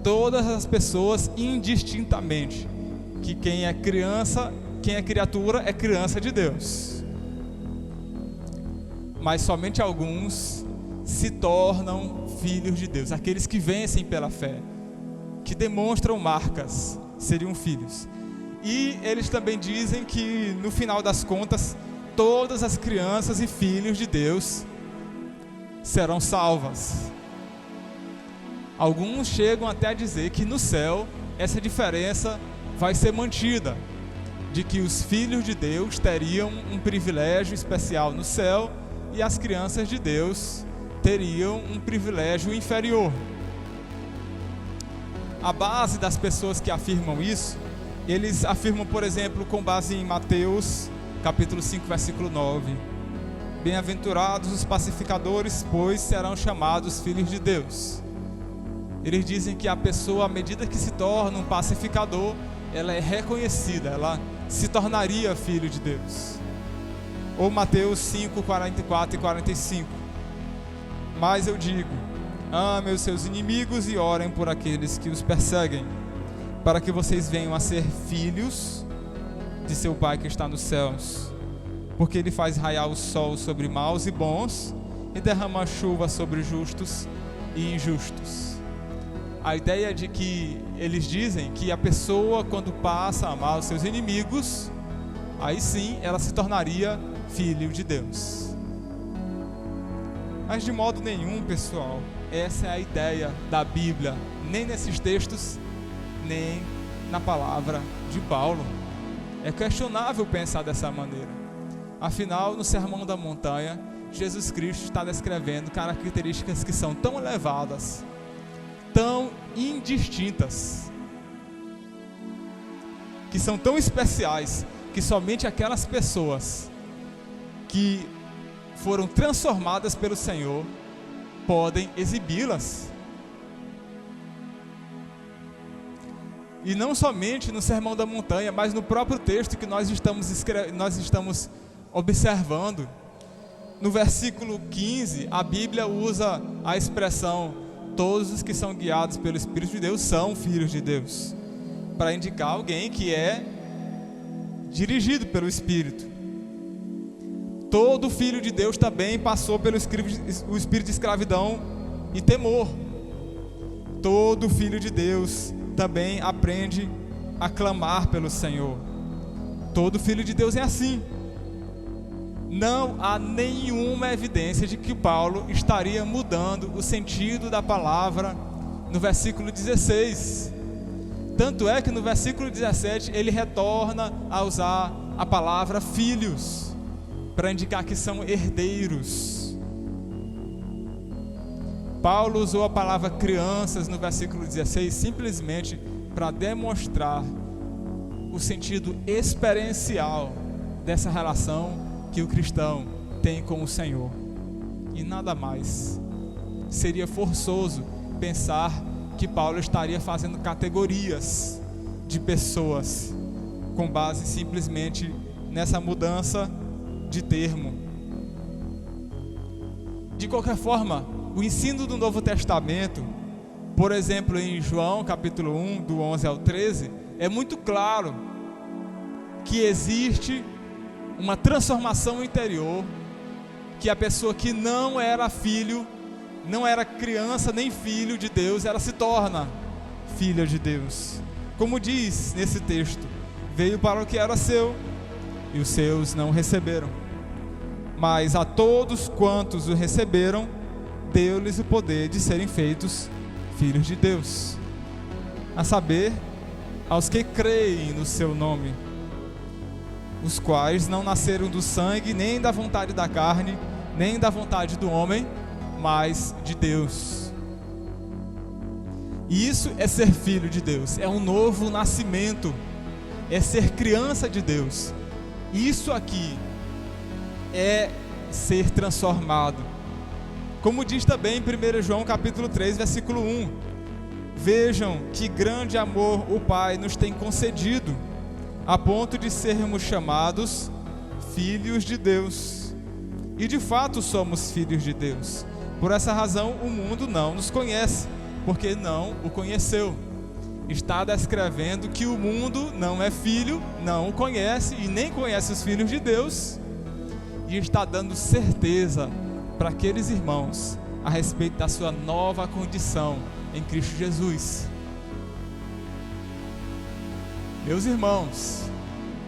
Todas as pessoas indistintamente. Que quem é criança, quem é criatura é criança de Deus. Mas somente alguns se tornam filhos de Deus. Aqueles que vencem pela fé, que demonstram marcas, seriam filhos. E eles também dizem que no final das contas, todas as crianças e filhos de Deus serão salvas. Alguns chegam até a dizer que no céu essa diferença vai ser mantida, de que os filhos de Deus teriam um privilégio especial no céu e as crianças de Deus teriam um privilégio inferior. A base das pessoas que afirmam isso, eles afirmam, por exemplo, com base em Mateus capítulo 5, versículo 9, Bem-aventurados os pacificadores, pois serão chamados filhos de Deus. Eles dizem que a pessoa, à medida que se torna um pacificador, ela é reconhecida, ela se tornaria filho de Deus. Ou Mateus 5, 44 e 45. Mas eu digo: amem os seus inimigos e orem por aqueles que os perseguem, para que vocês venham a ser filhos de seu Pai que está nos céus. Porque Ele faz raiar o sol sobre maus e bons e derrama chuva sobre justos e injustos. A ideia de que eles dizem que a pessoa, quando passa a amar os seus inimigos, aí sim ela se tornaria filho de Deus. Mas de modo nenhum, pessoal, essa é a ideia da Bíblia, nem nesses textos, nem na palavra de Paulo. É questionável pensar dessa maneira. Afinal, no Sermão da Montanha, Jesus Cristo está descrevendo características que são tão elevadas, tão indistintas, que são tão especiais, que somente aquelas pessoas que foram transformadas pelo Senhor podem exibi-las. E não somente no Sermão da Montanha, mas no próprio texto que nós estamos observando. No versículo 15, a Bíblia usa a expressão: todos os que são guiados pelo Espírito de Deus são filhos de Deus, para indicar alguém que é dirigido pelo Espírito. Todo filho de Deus também passou pelo espírito de escravidão e temor. Todo filho de Deus também aprende a clamar pelo Senhor. Todo filho de Deus é assim. Não há nenhuma evidência de que Paulo estaria mudando o sentido da palavra no versículo 16. Tanto é que no versículo 17 ele retorna a usar a palavra filhos, para indicar que são herdeiros. Paulo usou a palavra crianças no versículo 16 simplesmente para demonstrar o sentido experiencial dessa relação que o cristão tem com o Senhor, e nada mais. Seria forçoso pensar que Paulo estaria fazendo categorias de pessoas com base simplesmente nessa mudança de termo. De qualquer forma, o ensino do Novo Testamento, por exemplo, em João capítulo 1, do 11 ao 13, é muito claro que existe uma transformação interior, que a pessoa que não era filho, não era criança nem filho de Deus, ela se torna filha de Deus. Como diz nesse texto: veio para o que era seu, e os seus não receberam. Mas a todos quantos o receberam, deu-lhes o poder de serem feitos filhos de Deus, a saber, aos que creem no seu nome, os quais não nasceram do sangue, nem da vontade da carne, nem da vontade do homem, mas de Deus. E isso é ser filho de Deus, é um novo nascimento, é ser criança de Deus. Isso aqui é ser transformado. Como diz também em 1 João capítulo 3, versículo 1: vejam que grande amor o Pai nos tem concedido, a ponto de sermos chamados filhos de Deus. E de fato somos filhos de Deus. Por essa razão o mundo não nos conhece, porque não o conheceu. Está descrevendo que o mundo não é filho, não o conhece e nem conhece os filhos de Deus, e está dando certeza para aqueles irmãos a respeito da sua nova condição em Cristo Jesus. Meus irmãos,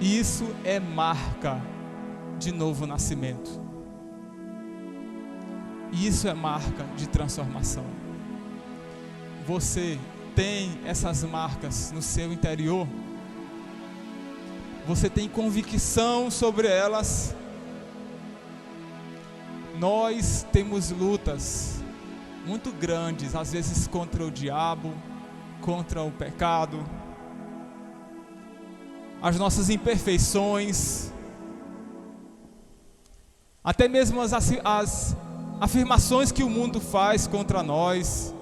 isso é marca de novo nascimento. Isso é marca de transformação. Você tem essas marcas no seu interior? Você tem convicção sobre elas? Nós temos lutas muito grandes, às vezes contra o diabo, contra o pecado, as nossas imperfeições, até mesmo as afirmações que o mundo faz contra nós,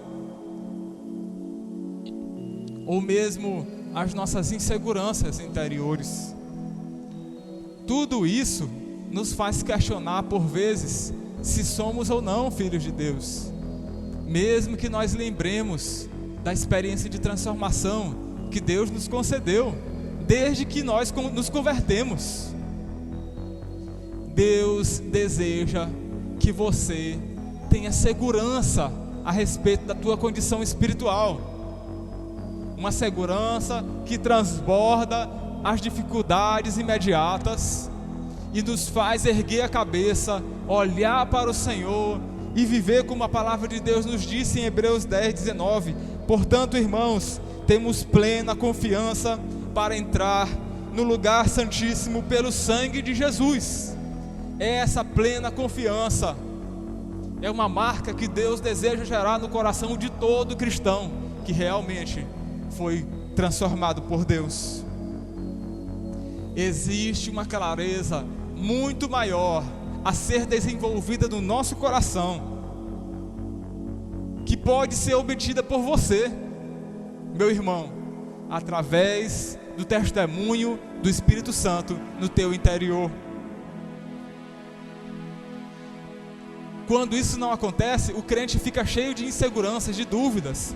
ou mesmo as nossas inseguranças interiores. Tudo isso nos faz questionar por vezes se somos ou não filhos de Deus, mesmo que nós lembremos da experiência de transformação que Deus nos concedeu desde que nós nos convertemos. Deus deseja que você tenha segurança a respeito da tua condição espiritual, uma segurança que transborda as dificuldades imediatas e nos faz erguer a cabeça, olhar para o Senhor e viver como a palavra de Deus nos disse em Hebreus 10:19. Portanto, irmãos, temos plena confiança para entrar no lugar santíssimo pelo sangue de Jesus. Essa plena confiança é uma marca que Deus deseja gerar no coração de todo cristão que realmente foi transformado por Deus. Existe uma clareza muito maior a ser desenvolvida no nosso coração, que pode ser obtida por você, meu irmão, através do testemunho do Espírito Santo no teu interior. Quando isso não acontece, o crente fica cheio de inseguranças, de dúvidas.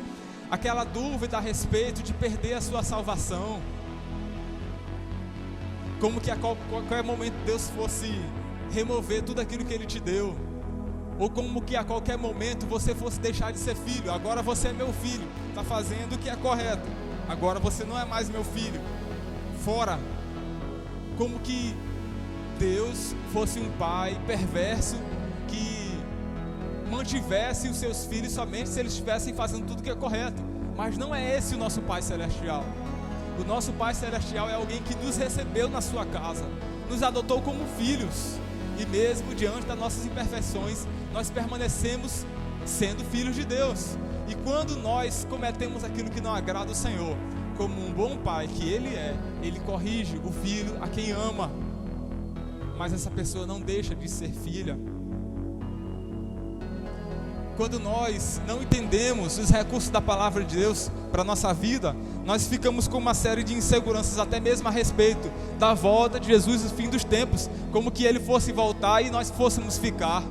Aquela dúvida a respeito de perder a sua salvação, como que a qualquer momento Deus fosse remover tudo aquilo que Ele te deu, ou como que a qualquer momento você fosse deixar de ser filho. Agora você é meu filho, está fazendo o que é correto, agora você não é mais meu filho, fora. Como que Deus fosse um pai perverso que mantivesse os seus filhos somente se eles estivessem fazendo tudo que é correto. Mas não é esse o nosso Pai Celestial. O nosso Pai Celestial é alguém que nos recebeu na sua casa, nos adotou como filhos, e mesmo diante das nossas imperfeições, nós permanecemos sendo filhos de Deus. E quando nós cometemos aquilo que não agrada ao Senhor, como um bom pai que Ele é, Ele corrige o filho a quem ama, mas essa pessoa não deixa de ser filha. Quando nós não entendemos os recursos da palavra de Deus para a nossa vida, nós ficamos com uma série de inseguranças, até mesmo a respeito da volta de Jesus no fim dos tempos, como que Ele fosse voltar e nós fôssemos ficar.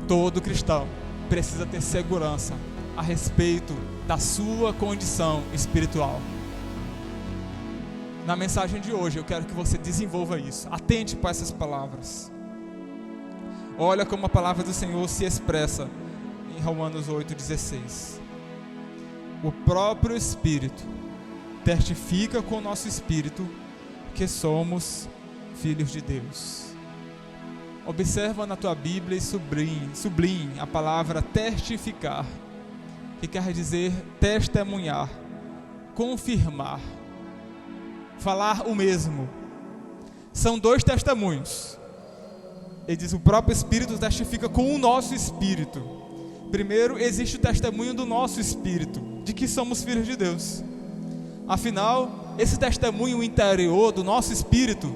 Todo cristão precisa ter segurança a respeito da sua condição espiritual. Na mensagem de hoje eu quero que você desenvolva isso. Atente para essas palavras. Olha como a palavra do Senhor se expressa em Romanos 8,16. O próprio Espírito testifica com o nosso espírito que somos filhos de Deus. Observa na tua Bíblia e sublinhe a palavra testificar, que quer dizer testemunhar, confirmar, falar o mesmo. São dois testemunhos. Ele diz: o próprio Espírito testifica com o nosso espírito. Primeiro, existe o testemunho do nosso espírito, de que somos filhos de Deus. Afinal, esse testemunho interior do nosso espírito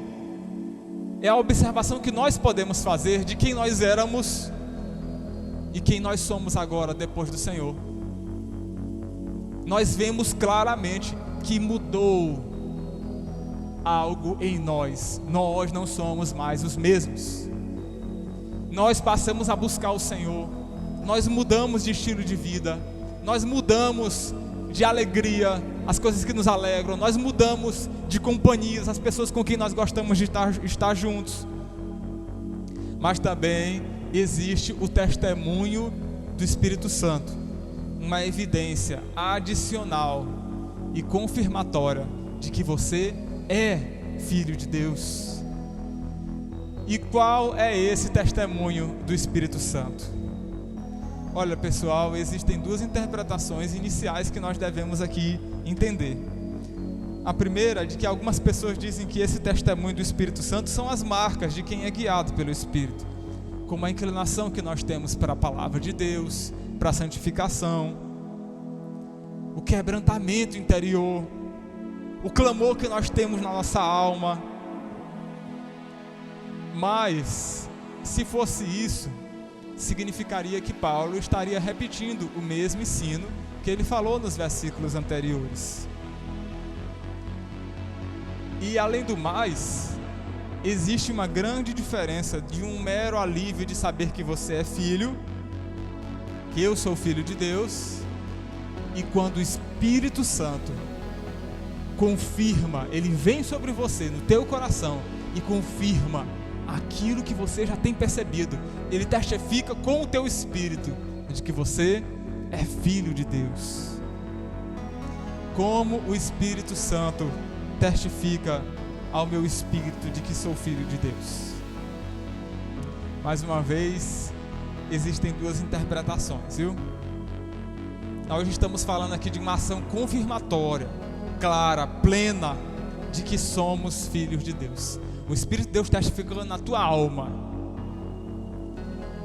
é a observação que nós podemos fazer de quem nós éramos e quem nós somos agora depois do Senhor. Nós vemos claramente que mudou algo em nós. Nós não somos mais os mesmos. Nós passamos a buscar o Senhor, nós mudamos de estilo de vida, nós mudamos de alegria, as coisas que nos alegram, nós mudamos de companhias, as pessoas com quem nós gostamos de estar juntos. Mas também existe o testemunho do Espírito Santo, uma evidência adicional e confirmatória de que você é filho de Deus. E qual é esse testemunho do Espírito Santo? Olha, pessoal, existem duas interpretações iniciais que nós devemos aqui entender. A primeira é de que algumas pessoas dizem que esse testemunho do Espírito Santo são as marcas de quem é guiado pelo Espírito, como a inclinação que nós temos para a palavra de Deus, para a santificação, o quebrantamento interior, o clamor que nós temos na nossa alma. Mas, se fosse isso, significaria que Paulo estaria repetindo o mesmo ensino que ele falou nos versículos anteriores. E além do mais, existe uma grande diferença de um mero alívio de saber que você é filho, que eu sou filho de Deus, e quando o Espírito Santo confirma, ele vem sobre você, no teu coração, e confirma aquilo que você já tem percebido. Ele testifica com o teu espírito de que você é filho de Deus. Como o Espírito Santo testifica ao meu espírito de que sou filho de Deus? Mais uma vez, existem duas interpretações, viu? Nós estamos falando aqui de uma ação confirmatória, clara, plena, de que somos filhos de Deus. O Espírito de Deus testificando na tua alma.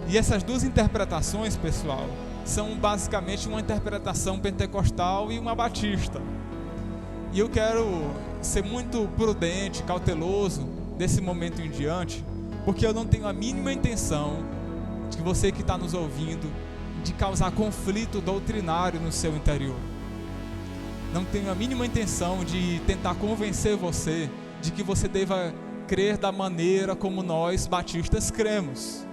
E essas duas interpretações, pessoal, são basicamente uma interpretação pentecostal e uma batista. E eu quero ser muito prudente, cauteloso desse momento em diante, porque eu não tenho a mínima intenção de que você que está nos ouvindo, de causar conflito doutrinário no seu interior. Não tenho a mínima intenção de tentar convencer você de que você deva crer da maneira como nós batistas cremos.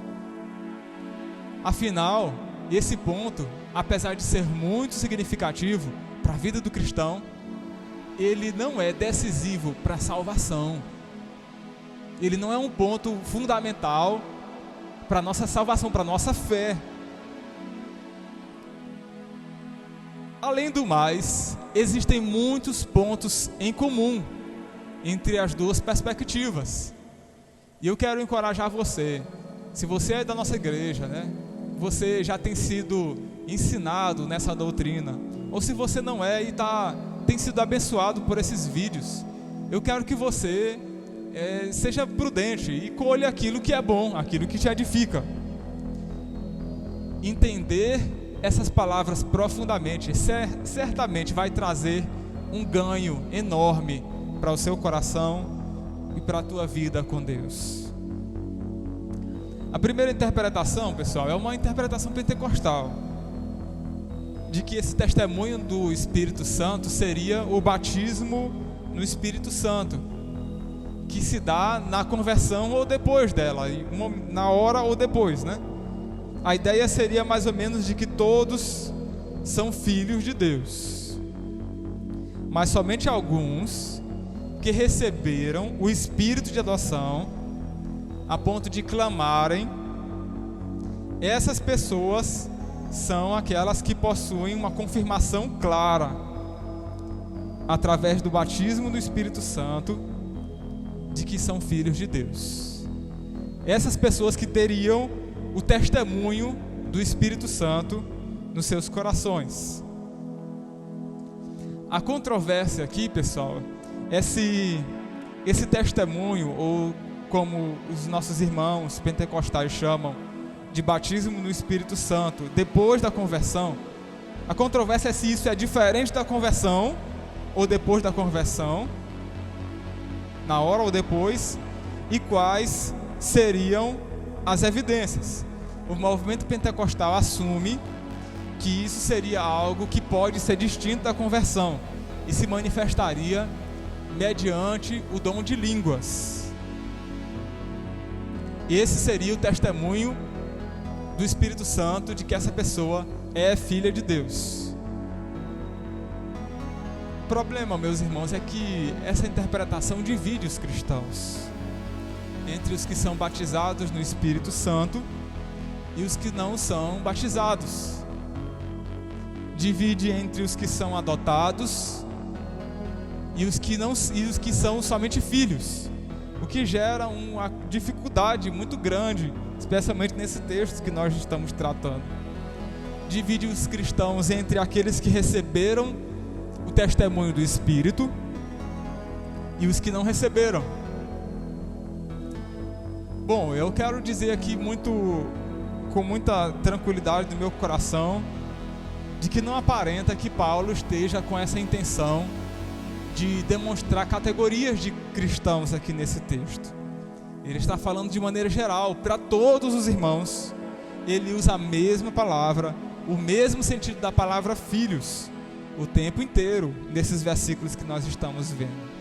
Afinal, esse ponto, apesar de ser muito significativo para a vida do cristão, ele não é decisivo para a salvação. Ele não é um ponto fundamental para a nossa salvação, para a nossa fé. Além do mais, existem muitos pontos em comum entre as duas perspectivas. E eu quero encorajar você, se você é da nossa igreja, né? Você já tem sido ensinado nessa doutrina, ou se você não é e tem sido abençoado por esses vídeos, eu quero que você seja prudente e colha aquilo que é bom, aquilo que te edifica. Entender essas palavras profundamente certamente vai trazer um ganho enorme para o seu coração e para a tua vida com Deus. A primeira interpretação, pessoal, é uma interpretação pentecostal, de que esse testemunho do Espírito Santo seria o batismo no Espírito Santo, que se dá na conversão ou depois dela, na hora ou depois, né? A ideia seria mais ou menos de que todos são filhos de Deus, mas somente alguns que receberam o Espírito de adoção a ponto de clamarem, essas pessoas são aquelas que possuem uma confirmação clara através do batismo do Espírito Santo de que são filhos de Deus. Essas pessoas que teriam o testemunho do Espírito Santo nos seus corações. A controvérsia aqui, pessoal, é se esse testemunho, ou como os nossos irmãos pentecostais chamam, de batismo no Espírito Santo, depois da conversão, a controvérsia é se isso é diferente da conversão, ou depois da conversão, na hora ou depois, e quais seriam as evidências. O movimento pentecostal assume que isso seria algo que pode ser distinto da conversão e se manifestaria mediante o dom de línguas. Esse seria o testemunho do Espírito Santo de que essa pessoa é filha de Deus. O problema, meus irmãos, é que essa interpretação divide os cristãos entre os que são batizados no Espírito Santo e os que não são batizados. Divide entre os que são adotados e os que são somente filhos, o que gera uma dificuldade muito grande, especialmente nesse texto que nós estamos tratando. Divide os cristãos entre aqueles que receberam o testemunho do Espírito e os que não receberam. Bom, eu quero dizer aqui com muita tranquilidade do meu coração, de que não aparenta que Paulo esteja com essa intenção de demonstrar categorias de cristãos aqui nesse texto. Ele está falando de maneira geral, para todos os irmãos. Ele usa a mesma palavra, o mesmo sentido da palavra filhos, o tempo inteiro, nesses versículos que nós estamos vendo.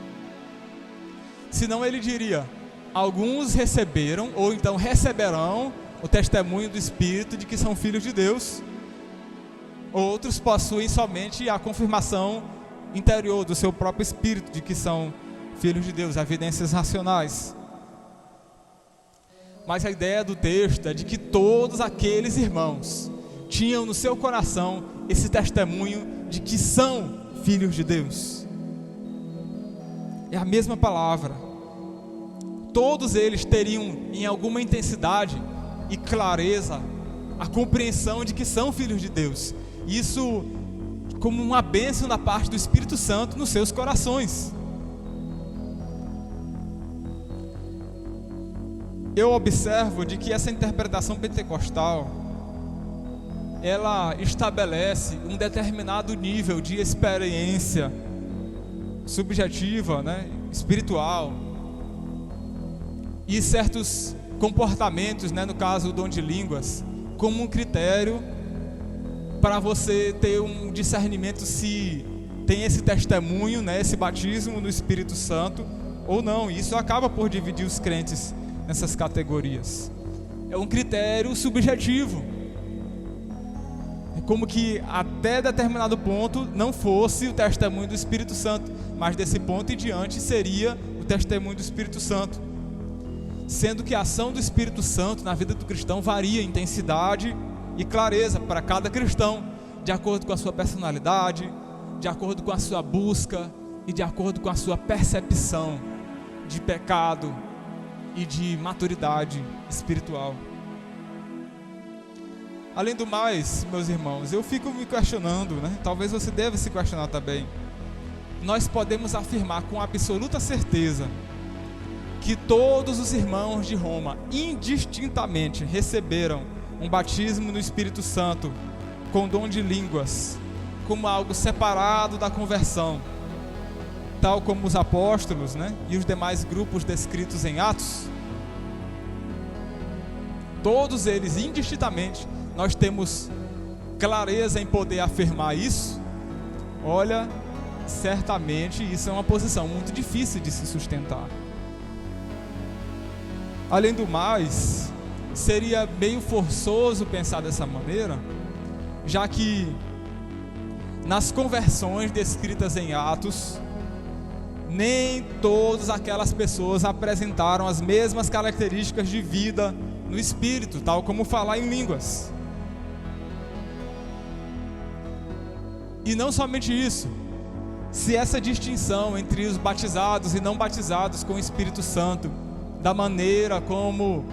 Senão ele diria: alguns receberam, ou então receberão, o testemunho do Espírito de que são filhos de Deus. Outros possuem somente a confirmação interior do seu próprio espírito de que são filhos de Deus, evidências racionais. Mas a ideia do texto é de que todos aqueles irmãos tinham no seu coração esse testemunho de que são filhos de Deus. É a mesma palavra. Todos eles teriam em alguma intensidade e clareza a compreensão de que são filhos de Deus. Isso como uma bênção da parte do Espírito Santo nos seus corações. Eu observo de que essa interpretação pentecostal, ela estabelece um determinado nível de experiência subjetiva, espiritual, e certos comportamentos, no caso o dom de línguas, como um critério para você ter um discernimento se tem esse testemunho, esse batismo no Espírito Santo ou não. E isso acaba por dividir os crentes nessas categorias. É um critério subjetivo. É como que até determinado ponto não fosse o testemunho do Espírito Santo, mas desse ponto em diante seria o testemunho do Espírito Santo. Sendo que a ação do Espírito Santo na vida do cristão varia em intensidade e clareza para cada cristão, de acordo com a sua personalidade, de acordo com a sua busca e de acordo com a sua percepção de pecado e de maturidade espiritual. Além do mais, meus irmãos, eu fico me questionando, talvez você deva se questionar também. Nós podemos afirmar com absoluta certeza que todos os irmãos de Roma, indistintamente, receberam um batismo no Espírito Santo com dom de línguas, como algo separado da conversão, tal como os apóstolos, e os demais grupos descritos em Atos. Todos eles, indistintamente, nós temos clareza em poder afirmar isso. Olha, certamente isso é uma posição muito difícil de se sustentar. Além do mais, seria meio forçoso pensar dessa maneira, já que nas conversões descritas em Atos, nem todas aquelas pessoas apresentaram as mesmas características de vida no Espírito, tal como falar em línguas. E não somente isso, se essa distinção entre os batizados e não batizados com o Espírito Santo, da maneira como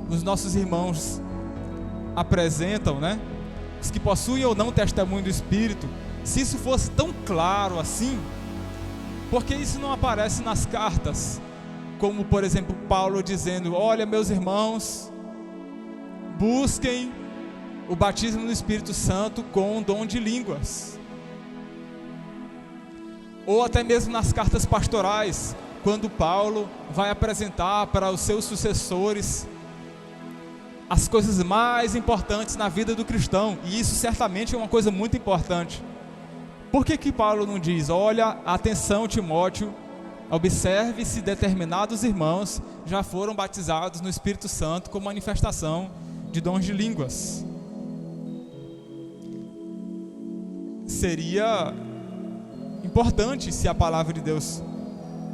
os nossos irmãos apresentam, os que possuem ou não testemunho do Espírito, se isso fosse tão claro assim, por que isso não aparece nas cartas? Como, por exemplo, Paulo dizendo: olha, meus irmãos, busquem o batismo no Espírito Santo com o dom de línguas. Ou até mesmo nas cartas pastorais, quando Paulo vai apresentar para os seus sucessores as coisas mais importantes na vida do cristão, e isso certamente é uma coisa muito importante. Por que Paulo não diz: olha, atenção Timóteo, observe se determinados irmãos já foram batizados no Espírito Santo com manifestação de dons de línguas? Seria importante se a palavra de Deus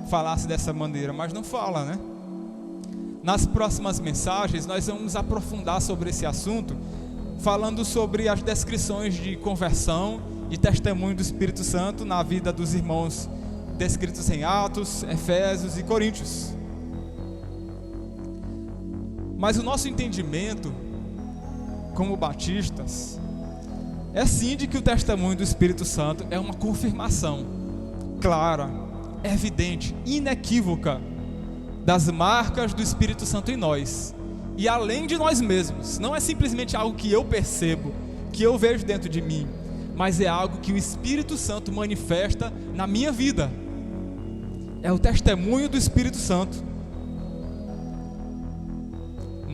falasse dessa maneira, mas não fala, Nas próximas mensagens nós vamos aprofundar sobre esse assunto, falando sobre as descrições de conversão e testemunho do Espírito Santo na vida dos irmãos descritos em Atos, Efésios e Coríntios. Mas o nosso entendimento como batistas é sim de que o testemunho do Espírito Santo é uma confirmação clara, evidente, inequívoca das marcas do Espírito Santo em nós, e além de nós mesmos. Não é simplesmente algo que eu percebo, que eu vejo dentro de mim, mas é algo que o Espírito Santo manifesta na minha vida. É o testemunho do Espírito Santo.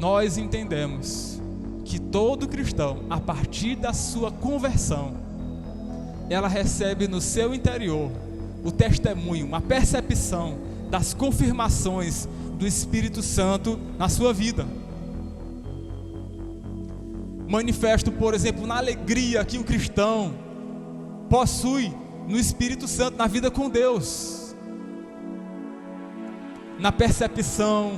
nós entendemos que todo cristão, a partir da sua conversão, ela recebe no seu interior o testemunho, a percepção das confirmações do Espírito Santo na sua vida. Manifesto, por exemplo, na alegria que o cristão possui no Espírito Santo, na vida com Deus, na percepção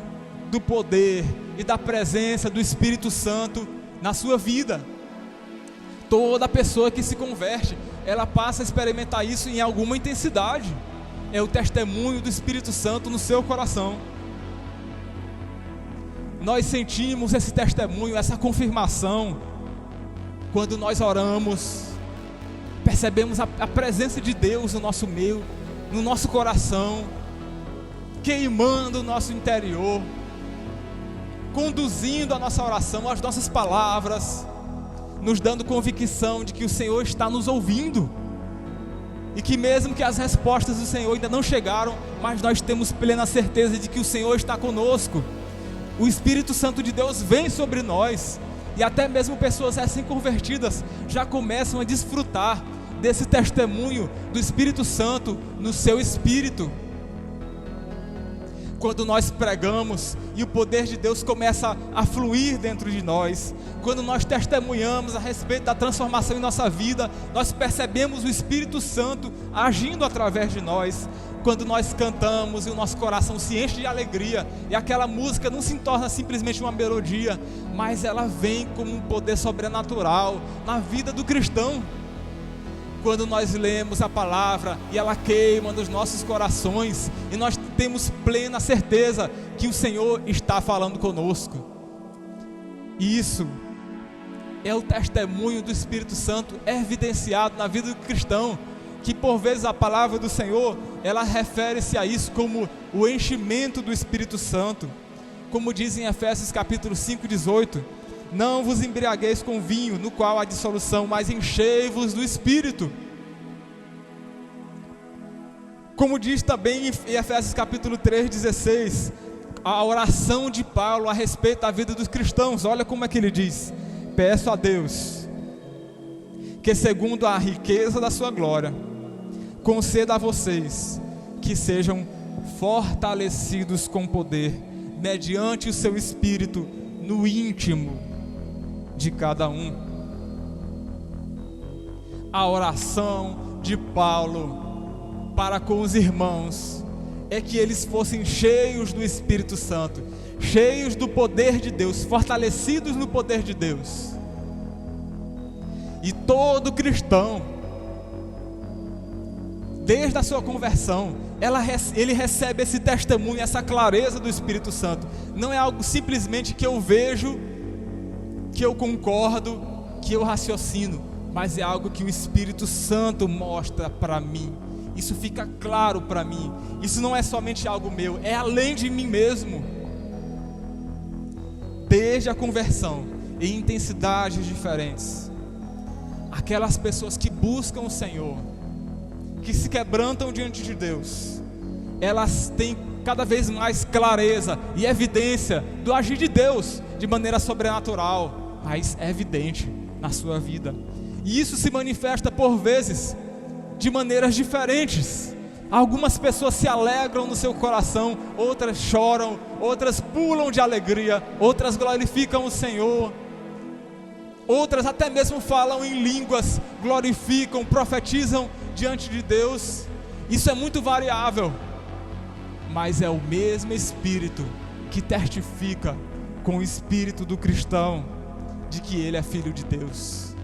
do poder e da presença do Espírito Santo na sua vida. Toda pessoa que se converte, ela passa a experimentar isso em alguma intensidade. É o testemunho do Espírito Santo no seu coração. Nós sentimos esse testemunho, essa confirmação, quando nós oramos, percebemos a presença de Deus no nosso meio, no nosso coração, queimando o nosso interior, conduzindo a nossa oração, as nossas palavras, nos dando convicção de que o Senhor está nos ouvindo, e que mesmo que as respostas do Senhor ainda não chegaram, mas nós temos plena certeza de que o Senhor está conosco. O Espírito Santo de Deus vem sobre nós, e até mesmo pessoas recém-convertidas já começam a desfrutar desse testemunho do Espírito Santo no seu espírito. Quando nós pregamos e o poder de Deus começa a fluir dentro de nós, quando nós testemunhamos a respeito da transformação em nossa vida, nós percebemos o Espírito Santo agindo através de nós. Quando nós cantamos e o nosso coração se enche de alegria, e aquela música não se torna simplesmente uma melodia, mas ela vem como um poder sobrenatural na vida do cristão. Quando nós lemos a palavra e ela queima nos nossos corações, e nós temos plena certeza que o Senhor está falando conosco. Isso é o testemunho do Espírito Santo evidenciado na vida do cristão, que por vezes a palavra do Senhor, ela refere-se a isso como o enchimento do Espírito Santo. Como diz em Efésios capítulo 5, 18, não vos embriagueis com vinho, no qual há dissolução, mas enchei-vos do Espírito. Como diz também em Efésios capítulo 3, 16, a oração de Paulo a respeito da vida dos cristãos. Olha como é que ele diz: peço a Deus que, segundo a riqueza da sua glória, conceda a vocês que sejam fortalecidos com poder, mediante o seu Espírito, no íntimo de cada um. A oração de Paulo para com os irmãos é que eles fossem cheios do Espírito Santo, cheios do poder de Deus, fortalecidos no poder de Deus. E todo cristão, desde a sua conversão, ele recebe esse testemunho, essa clareza do Espírito Santo. Não é algo simplesmente que eu vejo, que eu concordo, que eu raciocino, mas é algo que o Espírito Santo mostra para mim. Isso fica claro para mim. Isso não é somente algo meu, é além de mim mesmo. Desde a conversão, em intensidades diferentes, aquelas pessoas que buscam o Senhor, que se quebrantam diante de Deus, elas têm cada vez mais clareza e evidência do agir de Deus de maneira sobrenatural, mas é evidente na sua vida. E isso se manifesta por vezes de maneiras diferentes. Algumas pessoas se alegram no seu coração, outras choram, outras pulam de alegria, outras glorificam o Senhor, outras até mesmo falam em línguas, glorificam, profetizam diante de Deus. Isso é muito variável, mas é o mesmo Espírito que testifica com o espírito do cristão de que ele é filho de Deus.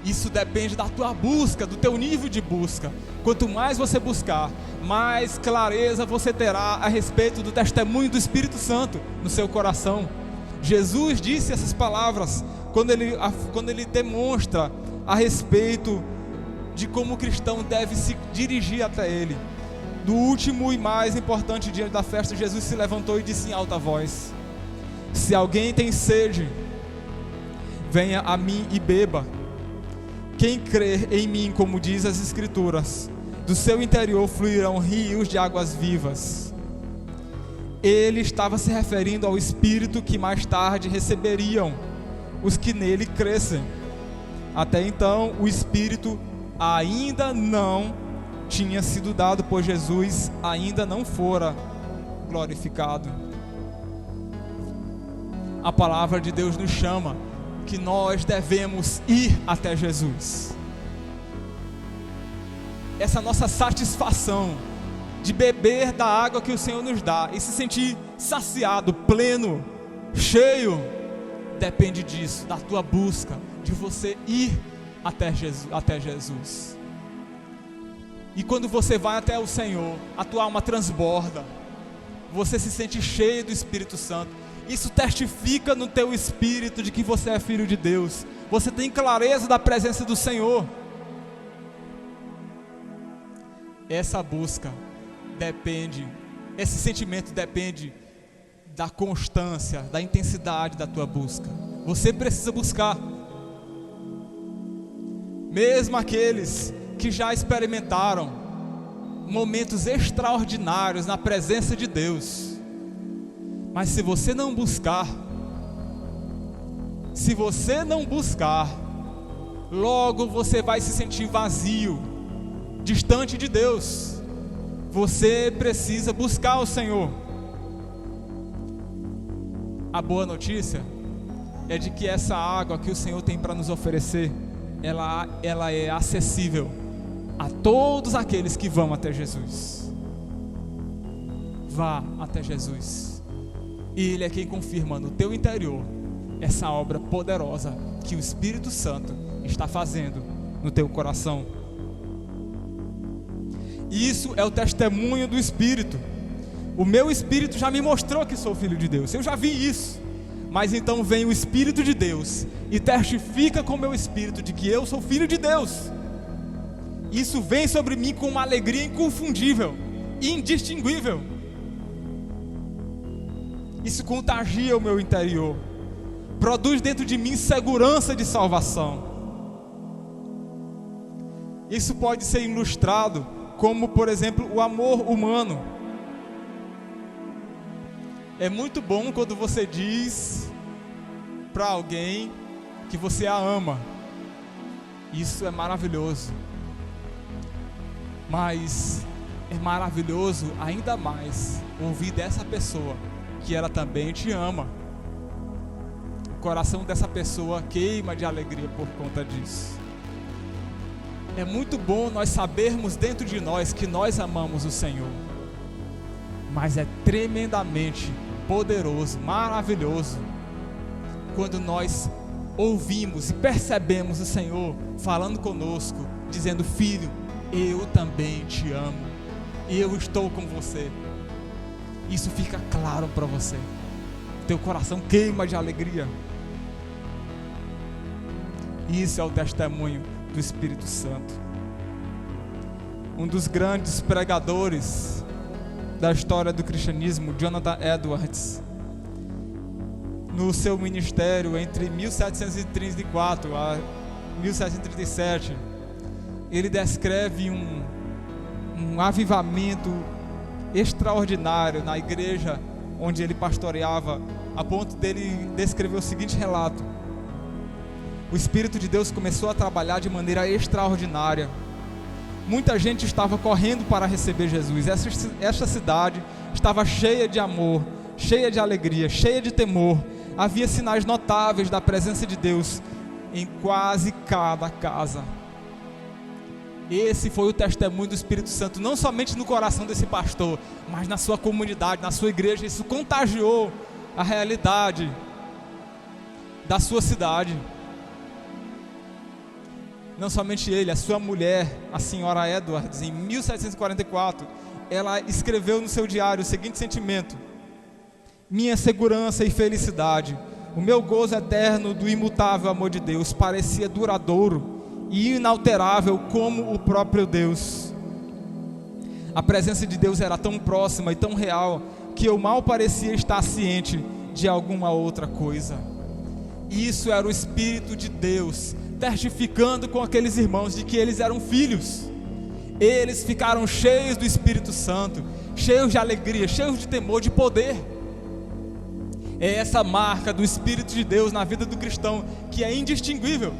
Isso depende da tua busca, do teu nível de busca. Quanto mais você buscar, mais clareza você terá a respeito do testemunho do Espírito Santo no seu coração. Jesus disse essas palavras quando ele demonstra a respeito de como o cristão deve se dirigir até ele. No último e mais importante dia da festa, Jesus se levantou e disse em alta voz: se alguém tem sede, venha a mim e beba. Quem crer em mim, como diz as Escrituras, do seu interior fluirão rios de águas vivas. ele estava se referindo ao Espírito que mais tarde receberiam os que nele crescem. Até então, o Espírito ainda não tinha sido dado por Jesus, ainda não fora glorificado. A palavra de Deus nos chama que nós devemos ir até Jesus. Essa nossa satisfação de beber da água que o Senhor nos dá e se sentir saciado, pleno, cheio, depende disso, da tua busca, de você ir até Jesus. E quando você vai até o Senhor, a tua alma transborda, você se sente cheio do Espírito Santo. Isso testifica no teu espírito de que você é filho de Deus. Você tem clareza da presença do Senhor. Essa busca depende, esse sentimento depende da constância, da intensidade da tua busca. Você precisa buscar. Mesmo aqueles que já experimentaram momentos extraordinários na presença de Deus, mas se você não buscar, logo você vai se sentir vazio, distante de Deus. Você precisa buscar o Senhor. A boa notícia é de que essa água que o Senhor tem para nos oferecer, ela é acessível a todos aqueles que vão até Jesus. Vá até Jesus. Ele é quem confirma no teu interior essa obra poderosa que o Espírito Santo está fazendo no teu coração. Isso é o testemunho do Espírito. O meu Espírito já me mostrou que sou filho de Deus. Eu já vi isso. Mas então vem o Espírito de Deus e testifica com o meu Espírito de que eu sou filho de Deus. Isso vem sobre mim com uma alegria inconfundível, indistinguível. Isso contagia o meu interior, produz dentro de mim segurança de salvação. Isso pode ser ilustrado como, por exemplo, o amor humano. É muito bom quando você diz para alguém que você a ama. Isso é maravilhoso. Mas é maravilhoso ainda mais ouvir dessa pessoa que ela também te ama. O coração dessa pessoa queima de alegria por conta disso. É muito bom nós sabermos dentro de nós que nós amamos o Senhor. Mas é tremendamente poderoso, maravilhoso, quando nós ouvimos e percebemos o Senhor falando conosco, dizendo: filho, eu também te amo, eu estou com você. Isso fica claro para você, teu coração queima de alegria. Isso é o testemunho do Espírito Santo. Um dos grandes pregadores da história do cristianismo, Jonathan Edwards, no seu ministério entre 1734 a 1737, ele descreve um avivamento extraordinário na igreja onde ele pastoreava, a ponto dele descrever o seguinte relato: o Espírito de Deus começou a trabalhar de maneira extraordinária. Muita gente estava correndo para receber Jesus. Esta cidade estava cheia de amor, cheia de alegria, cheia de temor. Havia sinais notáveis da presença de Deus em quase cada casa. Esse foi o testemunho do Espírito Santo, não somente no coração desse pastor, mas na sua comunidade, na sua igreja. Isso contagiou a realidade da sua cidade. Não somente ele, a sua mulher, a senhora Edwards, em 1744, ela escreveu no seu diário o seguinte sentimento: minha segurança e felicidade, o meu gozo eterno do imutável amor de Deus parecia duradouro e inalterável como o próprio Deus. A presença de Deus era tão próxima e tão real que eu mal parecia estar ciente de alguma outra coisa. Isso era o Espírito de Deus testificando com aqueles irmãos de que eles eram filhos. Eles ficaram cheios do Espírito Santo, cheios de alegria, cheios de temor, de poder. É essa marca do Espírito de Deus na vida do cristão, que é indistinguível,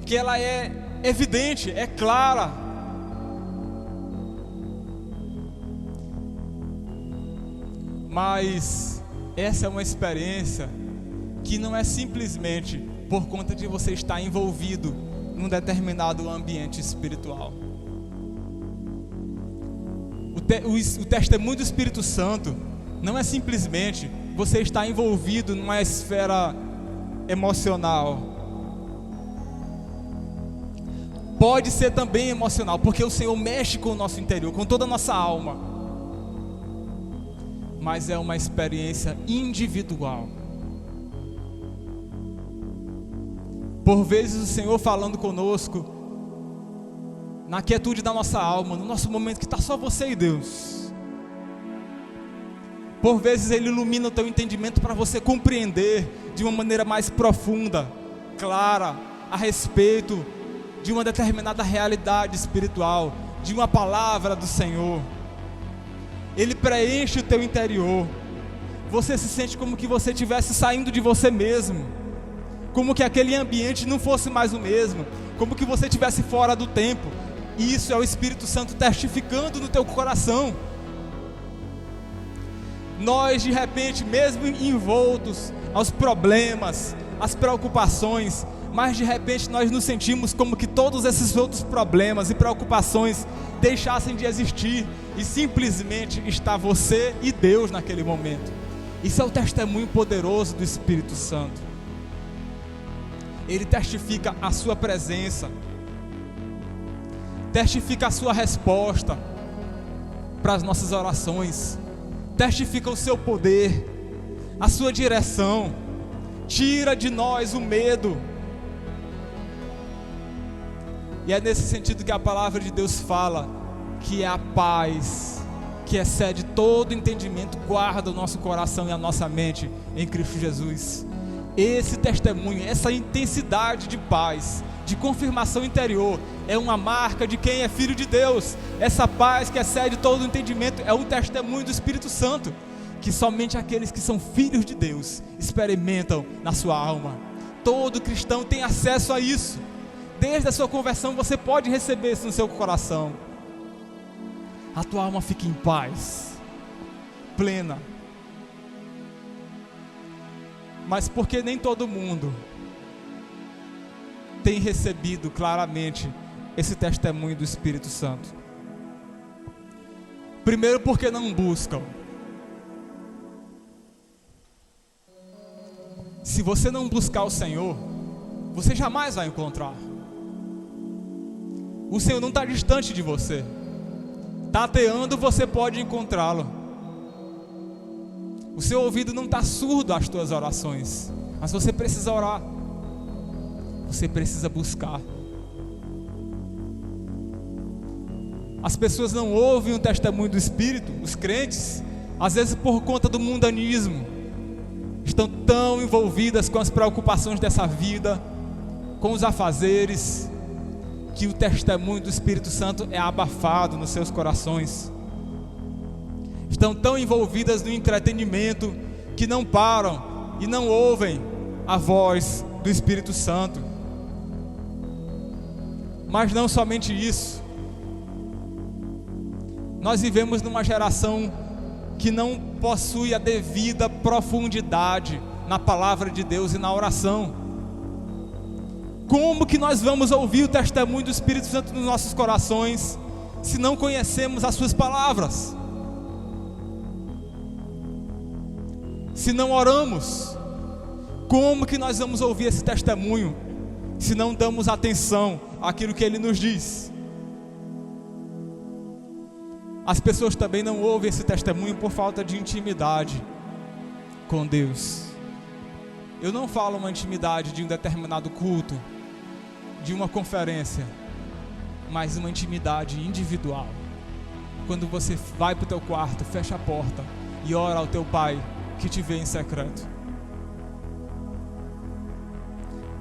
que ela é evidente, é clara. Mas essa é uma experiência que não é simplesmente por conta de você estar envolvido num determinado ambiente espiritual. O testemunho do Espírito Santo não é simplesmente você estar envolvido numa esfera emocional. Pode ser também emocional, porque o Senhor mexe com o nosso interior, com toda a nossa alma. Mas é uma experiência individual. Por vezes o Senhor falando conosco, na quietude da nossa alma, no nosso momento que está só você e Deus. Por vezes Ele ilumina o teu entendimento para você compreender de uma maneira mais profunda, clara, a respeito de uma determinada realidade espiritual, de uma palavra do Senhor. Ele preenche o teu interior. Você se sente como que você estivesse saindo de você mesmo, como que aquele ambiente não fosse mais o mesmo, como que você estivesse fora do tempo. E isso é o Espírito Santo testificando no teu coração. Nós de repente, mesmo envoltos aos problemas, às preocupações, mas de repente nós nos sentimos como que todos esses outros problemas e preocupações deixassem de existir e simplesmente está você e Deus naquele momento. Isso é o testemunho poderoso do Espírito Santo. Ele testifica a sua presença, testifica a sua resposta para as nossas orações, testifica o seu poder, a sua direção, tira de nós o medo. E é nesse sentido que a palavra de Deus fala que é a paz que excede todo entendimento, guarda o nosso coração e a nossa mente em Cristo Jesus. Esse testemunho, essa intensidade de paz, de confirmação interior, é uma marca de quem é filho de Deus. Essa paz que excede todo entendimento é um testemunho do Espírito Santo, que somente aqueles que são filhos de Deus experimentam na sua alma. Todo cristão tem acesso a isso. Desde a sua conversão você pode receber isso no seu coração. A tua alma fica em paz, plena. Mas porque nem todo mundo tem recebido claramente esse testemunho do Espírito Santo? Primeiro, porque não buscam. Se você não buscar o Senhor, você jamais vai encontrar. O Senhor não está distante de você. Tateando você pode encontrá-lo. O seu ouvido não está surdo às tuas orações, mas você precisa orar. Você precisa buscar. As pessoas não ouvem o testemunho do Espírito, os crentes, às vezes por conta do mundanismo, estão tão envolvidas com as preocupações dessa vida, com os afazeres, que o testemunho do Espírito Santo é abafado nos seus corações. Estão tão envolvidas no entretenimento que não param e não ouvem a voz do Espírito Santo. Mas não somente isso. Nós vivemos numa geração que não possui a devida profundidade na palavra de Deus e na oração. Como que nós vamos ouvir o testemunho do Espírito Santo nos nossos corações se não conhecemos as suas palavras? Se não oramos, como que nós vamos ouvir esse testemunho se não damos atenção àquilo que Ele nos diz? As pessoas também não ouvem esse testemunho por falta de intimidade com Deus. Eu não falo uma intimidade de um determinado culto, de uma conferência, mas uma intimidade individual. Quando você vai para o teu quarto, fecha a porta e ora ao teu Pai que te vê em secreto.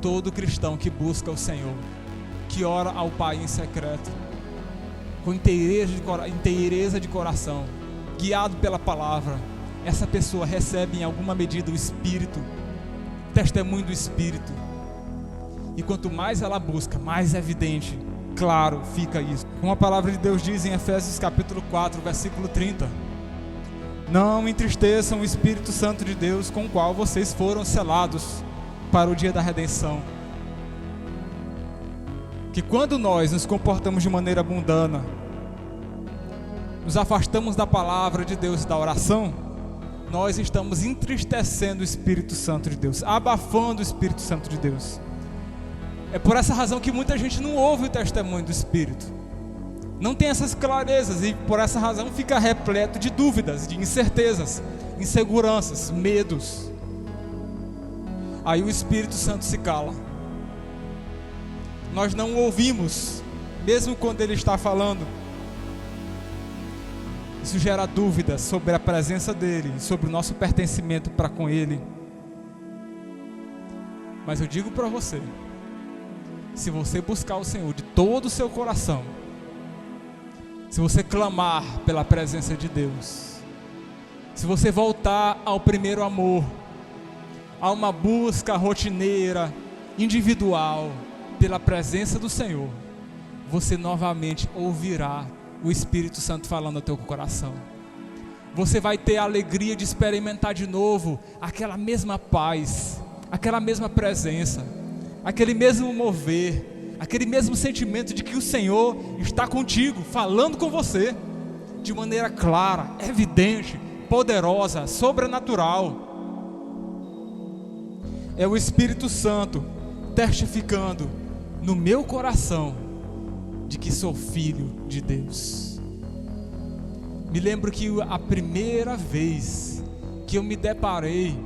Todo cristão que busca o Senhor, que ora ao Pai em secreto, com inteireza de coração, guiado pela palavra, essa pessoa recebe em alguma medida o Espírito, o testemunho do Espírito. E quanto mais ela busca, mais evidente, claro, fica isso. Como a palavra de Deus diz em Efésios capítulo 4, versículo 30: não entristeçam o Espírito Santo de Deus, com o qual vocês foram selados para o dia da redenção. Que quando nós nos comportamos de maneira mundana, nos afastamos da palavra de Deus e da oração, nós estamos entristecendo o Espírito Santo de Deus, abafando o Espírito Santo de Deus. É por essa razão que muita gente não ouve o testemunho do Espírito, não tem essas clarezas, e por essa razão fica repleto de dúvidas, de incertezas, inseguranças, medos. Aí o Espírito Santo se cala. Nós não o ouvimos, mesmo quando Ele está falando. Isso gera dúvidas sobre a presença dEle, sobre o nosso pertencimento para com Ele. Mas eu digo para você, se você buscar o Senhor de todo o seu coração, se você clamar pela presença de Deus, se você voltar ao primeiro amor, a uma busca rotineira, individual, pela presença do Senhor, você novamente ouvirá o Espírito Santo falando ao teu coração. Você vai ter a alegria de experimentar de novo aquela mesma paz, aquela mesma presença, aquele mesmo mover, aquele mesmo sentimento de que o Senhor está contigo, falando com você, de maneira clara, evidente, poderosa, sobrenatural. É o Espírito Santo testificando no meu coração de que sou filho de Deus. Me lembro que a primeira vez que eu me deparei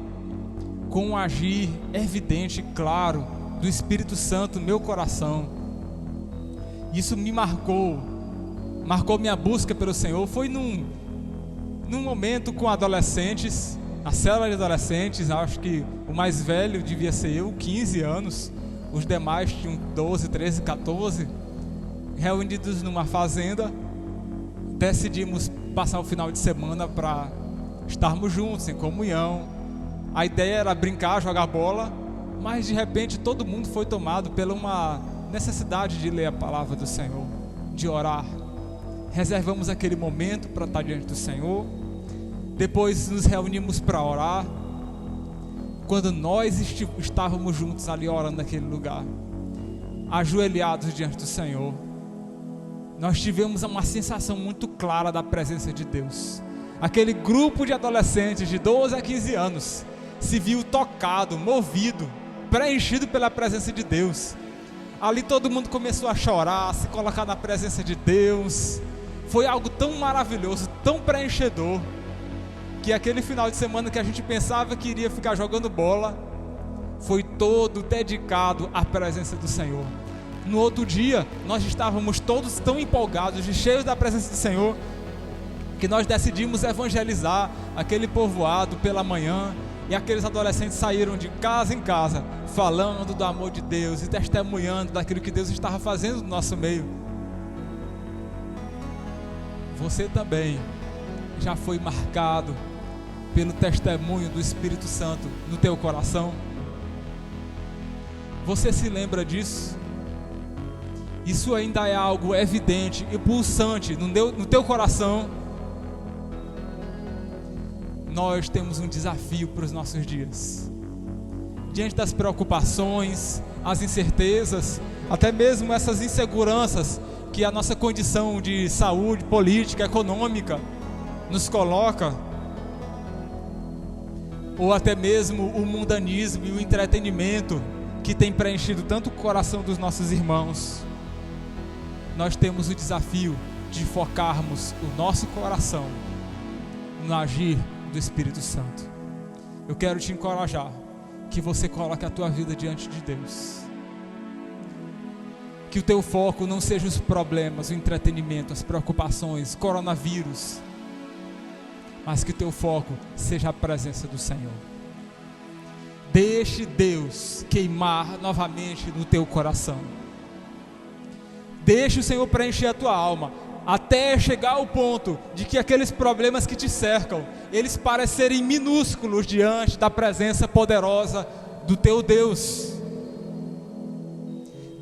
com um agir evidente, claro, do Espírito Santo no meu coração, isso me marcou minha busca pelo Senhor. Foi num momento com adolescentes, a célula de adolescentes. Acho que o mais velho devia ser eu, 15 anos, os demais tinham 12, 13, 14, reunidos numa fazenda. Decidimos passar o final de semana para estarmos juntos, em comunhão. A ideia era brincar, jogar bola, mas de repente todo mundo foi tomado pela uma necessidade de ler a palavra do Senhor, de orar. Reservamos aquele momento para estar diante do Senhor. Depois nos reunimos para orar. Quando nós estávamos juntos ali orando naquele lugar, ajoelhados diante do Senhor, nós tivemos uma sensação muito clara da presença de Deus. Aquele grupo de adolescentes de 12 a 15 anos se viu tocado, movido, preenchido pela presença de Deus. Ali todo mundo começou a chorar, a se colocar na presença de Deus. Foi algo tão maravilhoso, tão preenchedor, que aquele final de semana que a gente pensava que iria ficar jogando bola, foi todo dedicado à presença do Senhor. No outro dia, nós estávamos todos tão empolgados, cheios da presença do Senhor, que nós decidimos evangelizar aquele povoado pela manhã, e aqueles adolescentes saíram de casa em casa, falando do amor de Deus e testemunhando daquilo que Deus estava fazendo no nosso meio. Você também já foi marcado pelo testemunho do Espírito Santo no teu coração? Você se lembra disso? Isso ainda é algo evidente e pulsante no teu coração? Nós temos um desafio para os nossos dias. Diante das preocupações, as incertezas, até mesmo essas inseguranças que a nossa condição de saúde, política, econômica nos coloca, ou até mesmo o mundanismo e o entretenimento que tem preenchido tanto o coração dos nossos irmãos, nós temos o desafio de focarmos o nosso coração no agir do Espírito Santo. Eu quero te encorajar que você coloque a tua vida diante de Deus, que o teu foco não seja os problemas, o entretenimento, as preocupações, coronavírus, mas que o teu foco seja a presença do Senhor. Deixe Deus queimar novamente no teu coração. Deixe o Senhor preencher a tua alma. até chegar ao ponto de que aqueles problemas que te cercam, eles parecerem minúsculos diante da presença poderosa do teu Deus.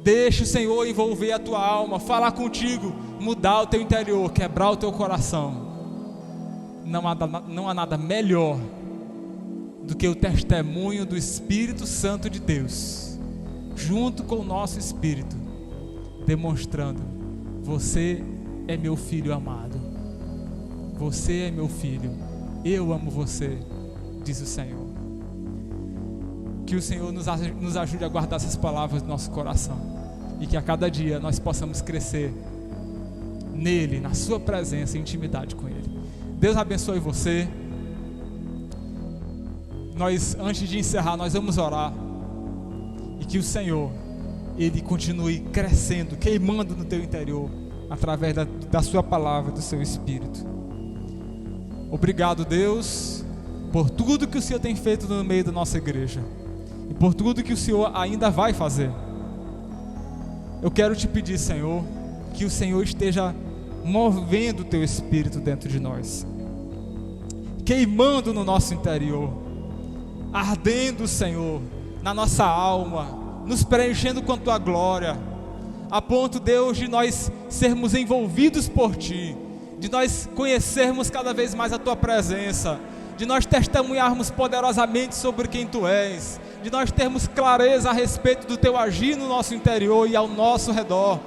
Deixa o Senhor envolver a tua alma, falar contigo, mudar o teu interior, quebrar o teu coração. Não há nada melhor do que o testemunho do Espírito Santo de Deus, junto com o nosso espírito, demonstrando: você é meu filho amado, você é meu filho, eu amo você, diz o Senhor. Que o Senhor nos ajude a guardar essas palavras no nosso coração, e que a cada dia nós possamos crescer nele, na sua presença e intimidade com ele. Deus abençoe você. Antes de encerrar, nós vamos orar, e que o Senhor, ele continue crescendo, queimando no teu interior, através da sua palavra, do seu Espírito. Obrigado, Deus, por tudo que o Senhor tem feito no meio da nossa igreja, e por tudo que o Senhor ainda vai fazer. Eu quero te pedir, Senhor, que o Senhor esteja movendo o teu Espírito dentro de nós, queimando no nosso interior, ardendo, Senhor, na nossa alma, nos preenchendo com a tua glória, a ponto, Deus, de nós sermos envolvidos por ti, de nós conhecermos cada vez mais a tua presença, de nós testemunharmos poderosamente sobre quem tu és, de nós termos clareza a respeito do teu agir no nosso interior e ao nosso redor.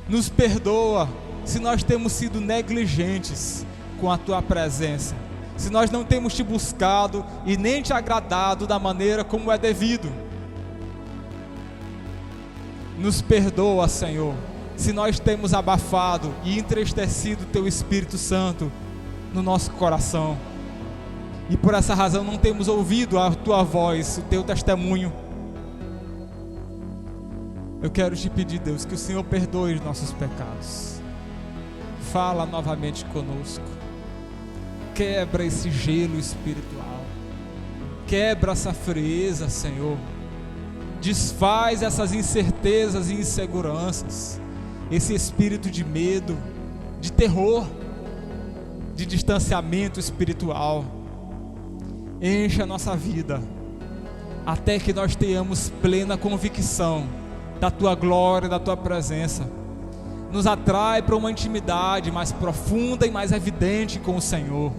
Nos perdoa se nós temos sido negligentes com a tua presença, se nós não temos te buscado e nem te agradado da maneira como é devido. Nos perdoa, Senhor, se nós temos abafado e entristecido o teu Espírito Santo no nosso coração, e por essa razão não temos ouvido a tua voz, o teu testemunho. Eu quero te pedir, Deus, que o Senhor perdoe os nossos pecados. Fala novamente conosco. Quebra esse gelo espiritual. Quebra essa frieza, Senhor. Desfaz essas incertezas e inseguranças, esse espírito de medo, de terror, de distanciamento espiritual. Enche a nossa vida, até que nós tenhamos plena convicção da tua glória, da tua presença. Nos atrai para uma intimidade mais profunda e mais evidente com o Senhor.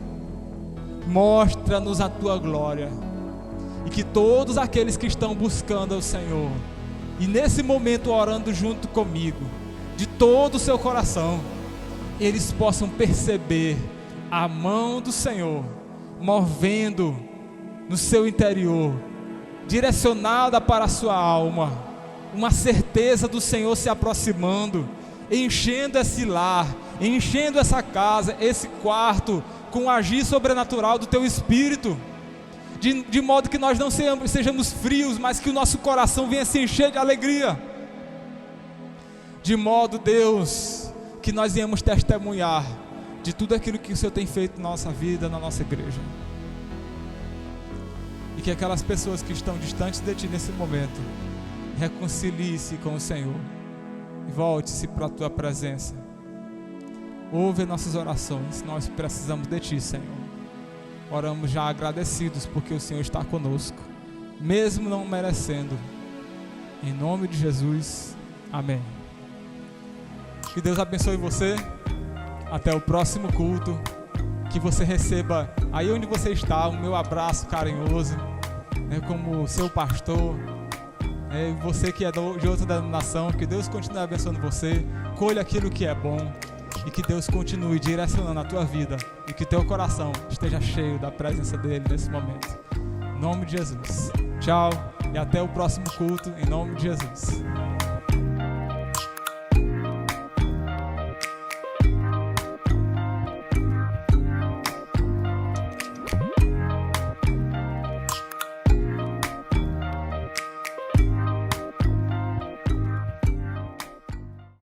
Mostra-nos a tua glória, e que todos aqueles que estão buscando ao Senhor, e nesse momento orando junto comigo, de todo o seu coração, eles possam perceber a mão do Senhor movendo no seu interior, direcionada para a sua alma, uma certeza do Senhor se aproximando, enchendo esse lar, enchendo essa casa, esse quarto, com o agir sobrenatural do teu Espírito, de modo que nós não sejamos frios, mas que o nosso coração venha se encher de alegria, de modo, Deus, que nós venhamos testemunhar de tudo aquilo que o Senhor tem feito na nossa vida, na nossa igreja, e que aquelas pessoas que estão distantes de ti nesse momento reconcilie-se com o Senhor e volte-se para a tua presença. Ouve nossas orações, nós precisamos de ti, Senhor. Oramos já agradecidos porque o Senhor está conosco, mesmo não merecendo. Em nome de Jesus, amém. Que Deus abençoe você. Até o próximo culto. Que você receba aí onde você está o meu abraço carinhoso, como seu pastor, você que é de outra denominação. Que Deus continue abençoando você. Colha aquilo que é bom, e que Deus continue direcionando a tua vida, e que teu coração esteja cheio da presença dele nesse momento. Em nome de Jesus. Tchau, e até o próximo culto, em nome de Jesus.